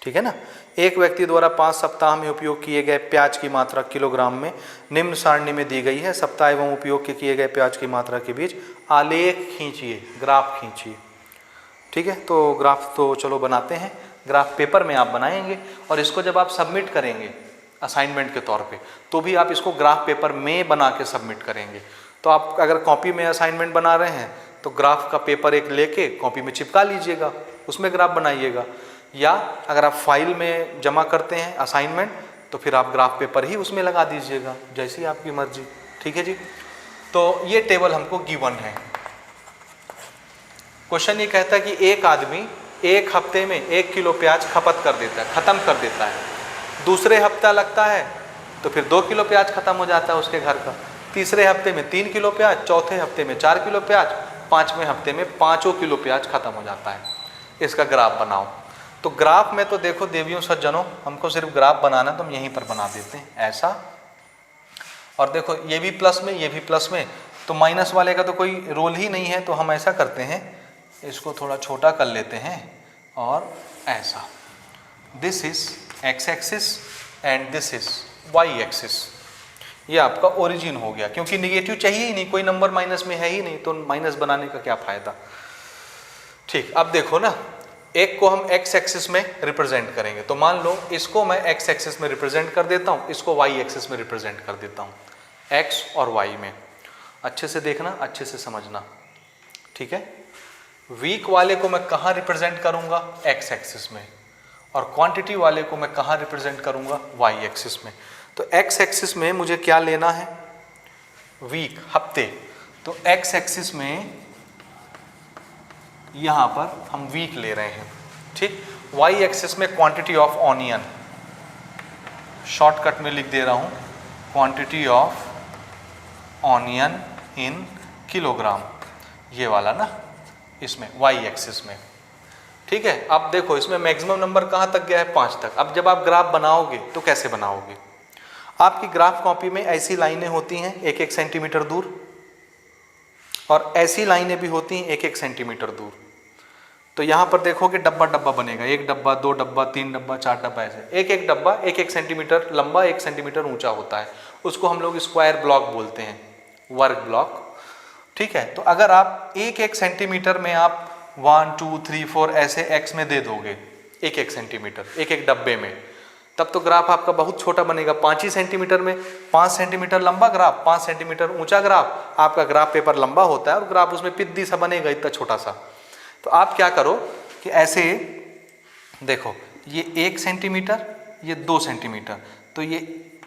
ठीक है ना। एक व्यक्ति द्वारा 5 सप्ताह में उपयोग किए गए प्याज की मात्रा किलोग्राम में निम्न सारणी में दी गई है। सप्ताह एवं उपयोग के किए गए प्याज की मात्रा के बीच आलेख खींचिए, ग्राफ खींचिए। ठीक है, तो ग्राफ तो चलो बनाते हैं। ग्राफ पेपर में आप बनाएंगे, और इसको जब आप सबमिट करेंगे असाइनमेंट के तौर पे, तो भी आप इसको ग्राफ पेपर में बना के सबमिट करेंगे। तो आप अगर कॉपी में असाइनमेंट बना रहे हैं तो ग्राफ का पेपर एक लेके कॉपी में चिपका लीजिएगा, उसमें ग्राफ बनाइएगा। या अगर आप फाइल में जमा करते हैं असाइनमेंट, तो फिर आप ग्राफ पेपर ही उसमें लगा दीजिएगा, जैसी आपकी मर्जी। ठीक है जी। तो ये टेबल हमको गिवन है। क्वेश्चन ये कहता है कि एक आदमी एक हफ्ते में 1 किलो प्याज खपत कर देता है, ख़त्म कर देता है। दूसरे हफ्ता लगता है तो फिर 2 किलो प्याज खत्म हो जाता है उसके घर का। तीसरे हफ्ते में 3 किलो प्याज, चौथे हफ्ते में 4 किलो प्याज, 5वें हफ्ते में 5 किलो प्याज खत्म हो जाता है। इसका ग्राफ बनाओ। तो ग्राफ में तो देखो देवियों सज्जनों, हमको सिर्फ ग्राफ बनाना, तो हम यहीं पर बना देते हैं ऐसा। और देखो ये भी प्लस में, ये भी प्लस में, तो माइनस वाले का तो कोई रोल ही नहीं है। तो हम ऐसा करते हैं, इसको थोड़ा छोटा कर लेते हैं और ऐसा। This is x axis and this is y axis. ये आपका ओरिजिन हो गया, क्योंकि निगेटिव चाहिए ही नहीं, कोई नंबर माइनस में है ही नहीं, तो माइनस बनाने का क्या फायदा। ठीक, अब देखो ना, एक को हम एक्स एक्सिस में रिप्रेजेंट करेंगे, तो मान लो इसको मैं एक्स एक्सिस में रिप्रेजेंट कर देता हूँ, इसको वाई एक्सिस में रिप्रेजेंट कर देता हूँ, एक्स और वाई में। अच्छे से देखना, अच्छे से समझना। ठीक है। वीक वाले को मैं कहाँ रिप्रेजेंट करूँगा, एक्स एक्सिस में, और क्वांटिटी वाले को मैं कहाँ रिप्रेजेंट करूँगा, वाई एक्सिस में। तो एक्स एक्सिस में मुझे क्या लेना है, वीक, हफ्ते। तो एक्स एक्सिस में यहाँ पर हम वीक ले रहे हैं। ठीक। वाई एक्सिस में क्वांटिटी ऑफ ऑनियन, शॉर्टकट में लिख दे रहा हूँ, quantity of onion in kilogram, ये वाला ना, इसमें वाई एक्सिस में। ठीक है। अब देखो इसमें मैक्सिमम नंबर कहाँ तक गया है, 5 तक। अब जब आप ग्राफ बनाओगे तो कैसे बनाओगे, आपकी ग्राफ कॉपी में ऐसी लाइनें होती हैं 1-1 सेंटीमीटर दूर, और ऐसी लाइनें भी होती हैं 1-1 सेंटीमीटर दूर। तो यहाँ पर देखो कि डब्बा डब्बा बनेगा, 1 डब्बा, 2 डब्बा, 3 डब्बा, 4 डब्बा, ऐसे एक एक डब्बा 1-1 सेंटीमीटर लंबा, 1 सेंटीमीटर ऊंचा होता है। उसको हम लोग स्क्वायर ब्लॉक बोलते हैं, वर्ग ब्लॉक। ठीक है, तो अगर आप 1-1 सेंटीमीटर में आप 1 2 3 4 ऐसे एक्स में दे दोगे, 1-1 सेंटीमीटर 1-1 डब्बे में, तब तो ग्राफ आपका बहुत छोटा बनेगा। 5 ही सेंटीमीटर में 5 सेंटीमीटर लंबा ग्राफ, 5 सेंटीमीटर ऊंचा ग्राफ, आपका ग्राफ पेपर लंबा होता है और ग्राफ उसमें पिद्दी सा बनेगा, इतना छोटा सा। तो आप क्या करो कि ऐसे देखो, ये 1 सेंटीमीटर, ये 2 सेंटीमीटर, तो ये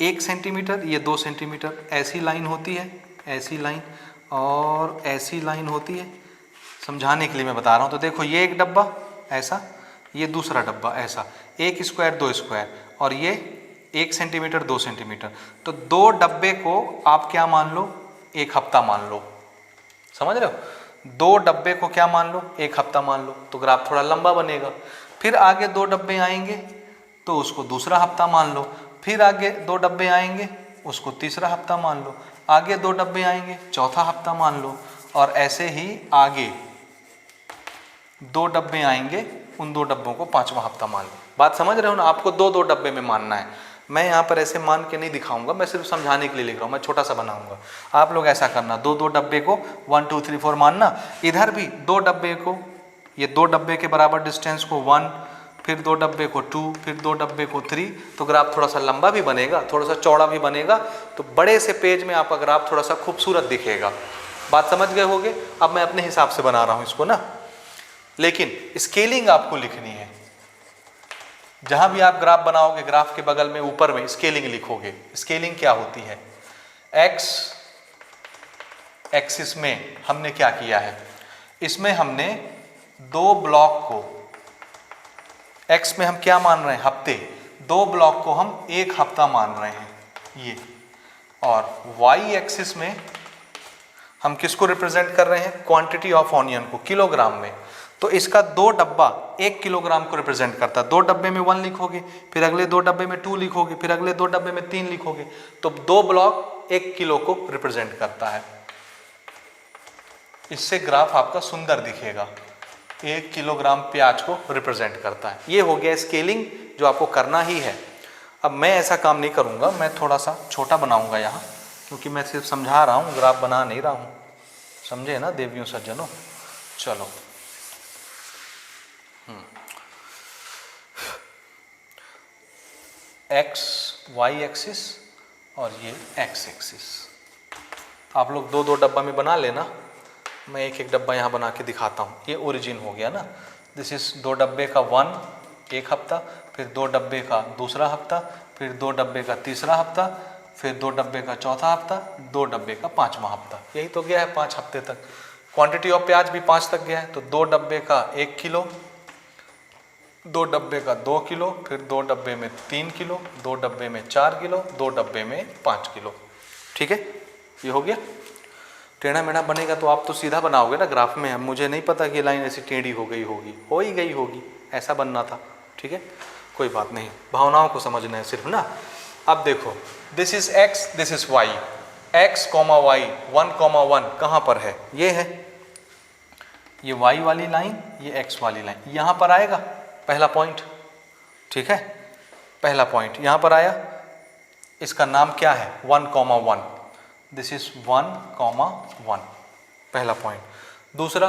1 सेंटीमीटर, ये 2 सेंटीमीटर, ऐसी लाइन होती है, ऐसी लाइन और ऐसी लाइन होती है। समझाने के लिए मैं बता रहा हूँ। तो देखो, ये एक डब्बा ऐसा, ये दूसरा डब्बा ऐसा, 1 स्क्वायर 2 स्क्वायर, और ये 1 सेंटीमीटर 2 सेंटीमीटर। तो 2 डब्बे को आप क्या मान लो, 1 हफ्ता मान लो। समझ रहे हो? 2 डब्बे को क्या मान लो, 1 हफ्ता मान लो, तो ग्राफ थोड़ा लंबा बनेगा। फिर आगे 2 डब्बे आएंगे तो उसको दूसरा हफ्ता मान लो, फिर आगे 2 डब्बे आएंगे उसको तीसरा हफ्ता मान लो, आगे 2 डब्बे आएंगे चौथा हफ्ता मान लो, और ऐसे ही आगे 2 डब्बे आएंगे, उन 2 डब्बों को 5वां हफ्ता मान लो। बात समझ रहे हो ना? आपको 2-2 डब्बे में मानना है। मैं यहाँ पर ऐसे मान के नहीं दिखाऊंगा, मैं सिर्फ समझाने के लिए लिख रहा हूँ, मैं छोटा सा बनाऊंगा। आप लोग ऐसा करना, 2-2 डब्बे को 1 2 3 4 मानना। इधर भी 2 डब्बे को, ये 2 डब्बे के बराबर डिस्टेंस को 1, फिर 2 डब्बे को 2, फिर 2 डब्बे को 3, तो ग्राफ थोड़ा सा लंबा भी बनेगा, थोड़ा सा चौड़ा भी बनेगा, तो बड़े से पेज में आपका ग्राफ थोड़ा सा खूबसूरत दिखेगा। बात समझ गए होगे? अब मैं अपने हिसाब से बना रहा हूँ इसको ना, लेकिन स्केलिंग आपको लिखनी है। जहां भी आप ग्राफ बनाओगे, ग्राफ के बगल में ऊपर में स्केलिंग लिखोगे। स्केलिंग क्या होती है? एक्स एक्सिस में हमने क्या किया है, इसमें हमने 2 ब्लॉक को, एक्स में हम क्या मान रहे हैं, हफ्ते, 2 ब्लॉक को हम 1 हफ्ता मान रहे हैं ये, और वाई एक्सिस में हम किसको रिप्रेजेंट कर रहे हैं, क्वांटिटी ऑफ ऑनियन को किलोग्राम में। तो इसका 2 डब्बा 1 किलोग्राम को रिप्रेजेंट करता है। 2 डब्बे में 1 लिखोगे, फिर अगले 2 डब्बे में 2 लिखोगे, फिर अगले 2 डब्बे में 3 लिखोगे, तो 2 ब्लॉक 1 किलो को रिप्रेजेंट करता है। इससे ग्राफ आपका सुंदर दिखेगा। 1 किलोग्राम प्याज को रिप्रेजेंट करता है। ये हो गया स्केलिंग, जो आपको करना ही है। अब मैं ऐसा काम नहीं करूंगा, मैं थोड़ा सा छोटा बनाऊंगा यहाँ, क्योंकि मैं सिर्फ समझा रहा हूँ, ग्राफ बना नहीं रहा हूँ। समझे ना देवियों सज्जनों? चलो, एक्स वाई एक्सिस और ये एक्स एक्सिस। आप लोग 2-2 डब्बा में बना लेना, मैं 1-1 डब्बा यहाँ बना के दिखाता हूँ। ये ओरिजिन हो गया ना, दिस इज 2 डब्बे का 1 हफ्ता, फिर 2 डब्बे का दूसरा हफ्ता, फिर 2 डब्बे का तीसरा हफ्ता, फिर 2 डब्बे का चौथा हफ्ता, 2 डब्बे का 5वां हफ्ता। यही तो गया है 5 हफ्ते तक। क्वांटिटी ऑफ प्याज भी 5 तक गया है, तो 2 डब्बे का 1 किलो, 2 डब्बे का 2 किलो, फिर 2 डब्बे में 3 किलो, 2 डब्बे में 4 किलो, 2 डब्बे में 5 किलो। ठीक है, ये हो गया। टेढ़ा मेढ़ा बनेगा तो आप तो सीधा बनाओगे ना ग्राफ में। मुझे नहीं पता कि लाइन ऐसी टेढ़ी हो गई होगी, हो ही गई होगी, ऐसा बनना था। ठीक है, कोई बात नहीं, भावनाओं को समझना है सिर्फ ना। अब देखो, this is x, this is y, x comma y, 1,1 कहाँ पर है, ये है, ये वाई वाली लाइन, ये एक्स वाली लाइन, यहाँ पर आएगा पहला पॉइंट। ठीक है, पहला पॉइंट यहाँ पर आया, इसका नाम क्या है, 1,1, दिस इज 1,1 पहला पॉइंट। दूसरा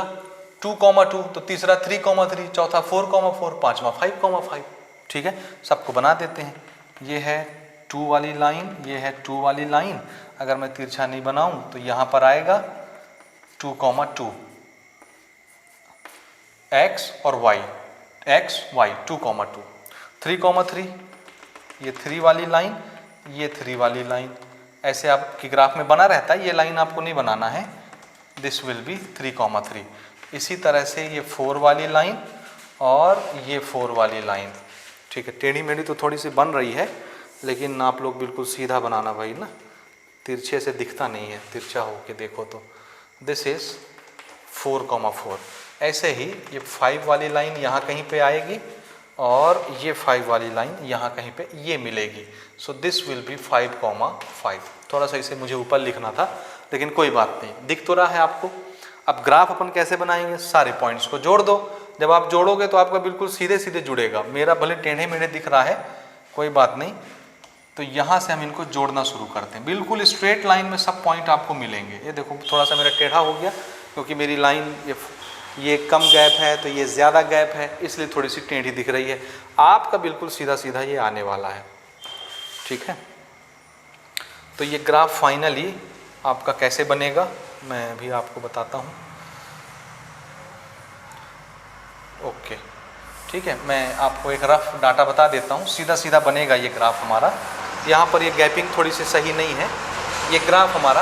2,2, तो तीसरा 3,3, चौथा 4,4, पांचवा 5,5। ठीक है, सबको बना देते हैं। ये है 2 वाली लाइन, ये है 2 वाली लाइन। अगर मैं तिरछा नहीं बनाऊं तो यहाँ पर आएगा 2,2, एक्स और वाई, एक्स वाई 2,2, 3,3, ये 3 वाली लाइन, ये 3 वाली लाइन, ऐसे आपकी ग्राफ में बना रहता है। ये लाइन आपको नहीं बनाना है, दिस विल बी 3,3। इसी तरह से ये 4 वाली लाइन और ये 4 वाली लाइन। ठीक है, टेढ़ी मेढ़ी तो थोड़ी सी बन रही है, लेकिन आप लोग बिल्कुल सीधा बनाना भाई ना, तिरछे से दिखता नहीं है, तिरछा होके देखो तो। This is 4,4। ऐसे ही ये 5 वाली लाइन यहाँ कहीं पे आएगी और ये 5 वाली लाइन यहाँ कहीं पे ये मिलेगी। So this will be 5,5। थोड़ा सा इसे मुझे ऊपर लिखना था, लेकिन कोई बात नहीं, दिख तो रहा है आपको। अब ग्राफ अपन कैसे बनाएंगे, सारे पॉइंट्स को जोड़ दो, जब आप जोड़ोगे तो आपका बिल्कुल सीधे सीधे जुड़ेगा। मेरा भले टेढ़े मेढ़े दिख रहा है, कोई बात नहीं। तो यहाँ से हम इनको जोड़ना शुरू करते हैं। बिल्कुल स्ट्रेट लाइन में सब पॉइंट आपको मिलेंगे। ये देखो थोड़ा सा मेरा टेढ़ा हो गया क्योंकि मेरी लाइन ये कम गैप है तो ये ज़्यादा गैप है, इसलिए थोड़ी सी टेढ़ी दिख रही है। आपका बिल्कुल सीधा सीधा ये आने वाला है, ठीक है। तो ये ग्राफ फाइनली आपका कैसे बनेगा मैं भी आपको बताता हूँ। ओके, ठीक है, मैं आपको एक रफ डाटा बता देता हूँ। सीधा सीधा बनेगा ये ग्राफ हमारा। यहाँ पर ये गैपिंग थोड़ी सी सही नहीं है। ये ग्राफ हमारा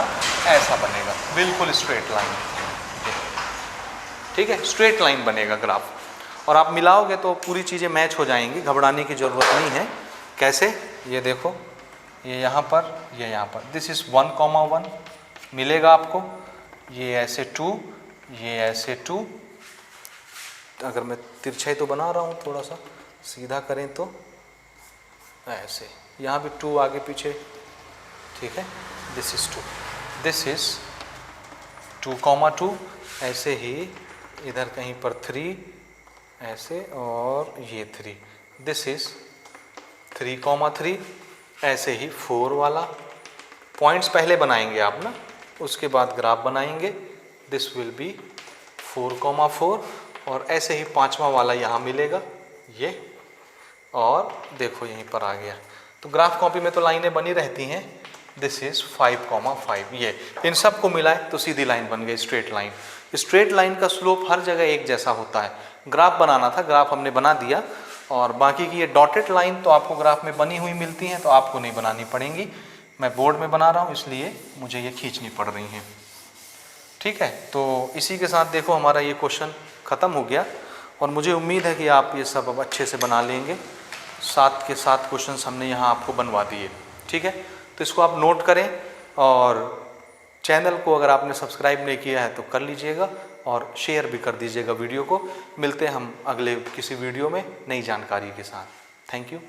ऐसा बनेगा, बिल्कुल स्ट्रेट लाइन, ठीक है, स्ट्रेट लाइन बनेगा ग्राफ। और आप मिलाओगे तो पूरी चीज़ें मैच हो जाएंगी, घबराने की ज़रूरत नहीं है। कैसे, ये देखो, ये यहाँ पर, ये यहाँ पर, दिस इज़ 1,1 मिलेगा आपको। ये ऐसे 2, ये ऐसे 2। अगर मैं तिरछाई तो बना रहा हूँ, थोड़ा सा सीधा करें तो ऐसे, यहाँ भी 2 आगे पीछे, ठीक है। This is 2, this is 2,2। ऐसे ही इधर कहीं पर 3 ऐसे, और ये 3, दिस इज़ 3,3। ऐसे ही 4 वाला पॉइंट्स पहले बनाएंगे आप ना, उसके बाद ग्राफ बनाएंगे। This will be 4,4। और ऐसे ही 5वां वाला यहाँ मिलेगा ये, और देखो यहीं पर आ गया। तो ग्राफ कॉपी में तो लाइनें बनी रहती हैं। This is 5,5। ये इन सब को मिलाए तो सीधी लाइन बन गई, स्ट्रेट लाइन। स्ट्रेट लाइन का स्लोप हर जगह एक जैसा होता है। ग्राफ बनाना था, ग्राफ हमने बना दिया, और बाकी की ये डॉटेड लाइन तो आपको ग्राफ में बनी हुई मिलती हैं, तो आपको नहीं बनानी पड़ेंगी। मैं बोर्ड में बना रहा हूँ इसलिए मुझे ये खींचनी पड़ रही हैं, ठीक है। तो इसी के साथ देखो हमारा ये क्वेश्चन ख़त्म हो गया, और मुझे उम्मीद है कि आप ये सब अब अच्छे से बना लेंगे। 7 के 7 क्वेश्चंस हमने यहाँ आपको बनवा दिए, ठीक है। तो इसको आप नोट करें, और चैनल को अगर आपने सब्सक्राइब नहीं किया है तो कर लीजिएगा, और शेयर भी कर दीजिएगा वीडियो को। मिलते हैं हम अगले किसी वीडियो में नई जानकारी के साथ। Thank you.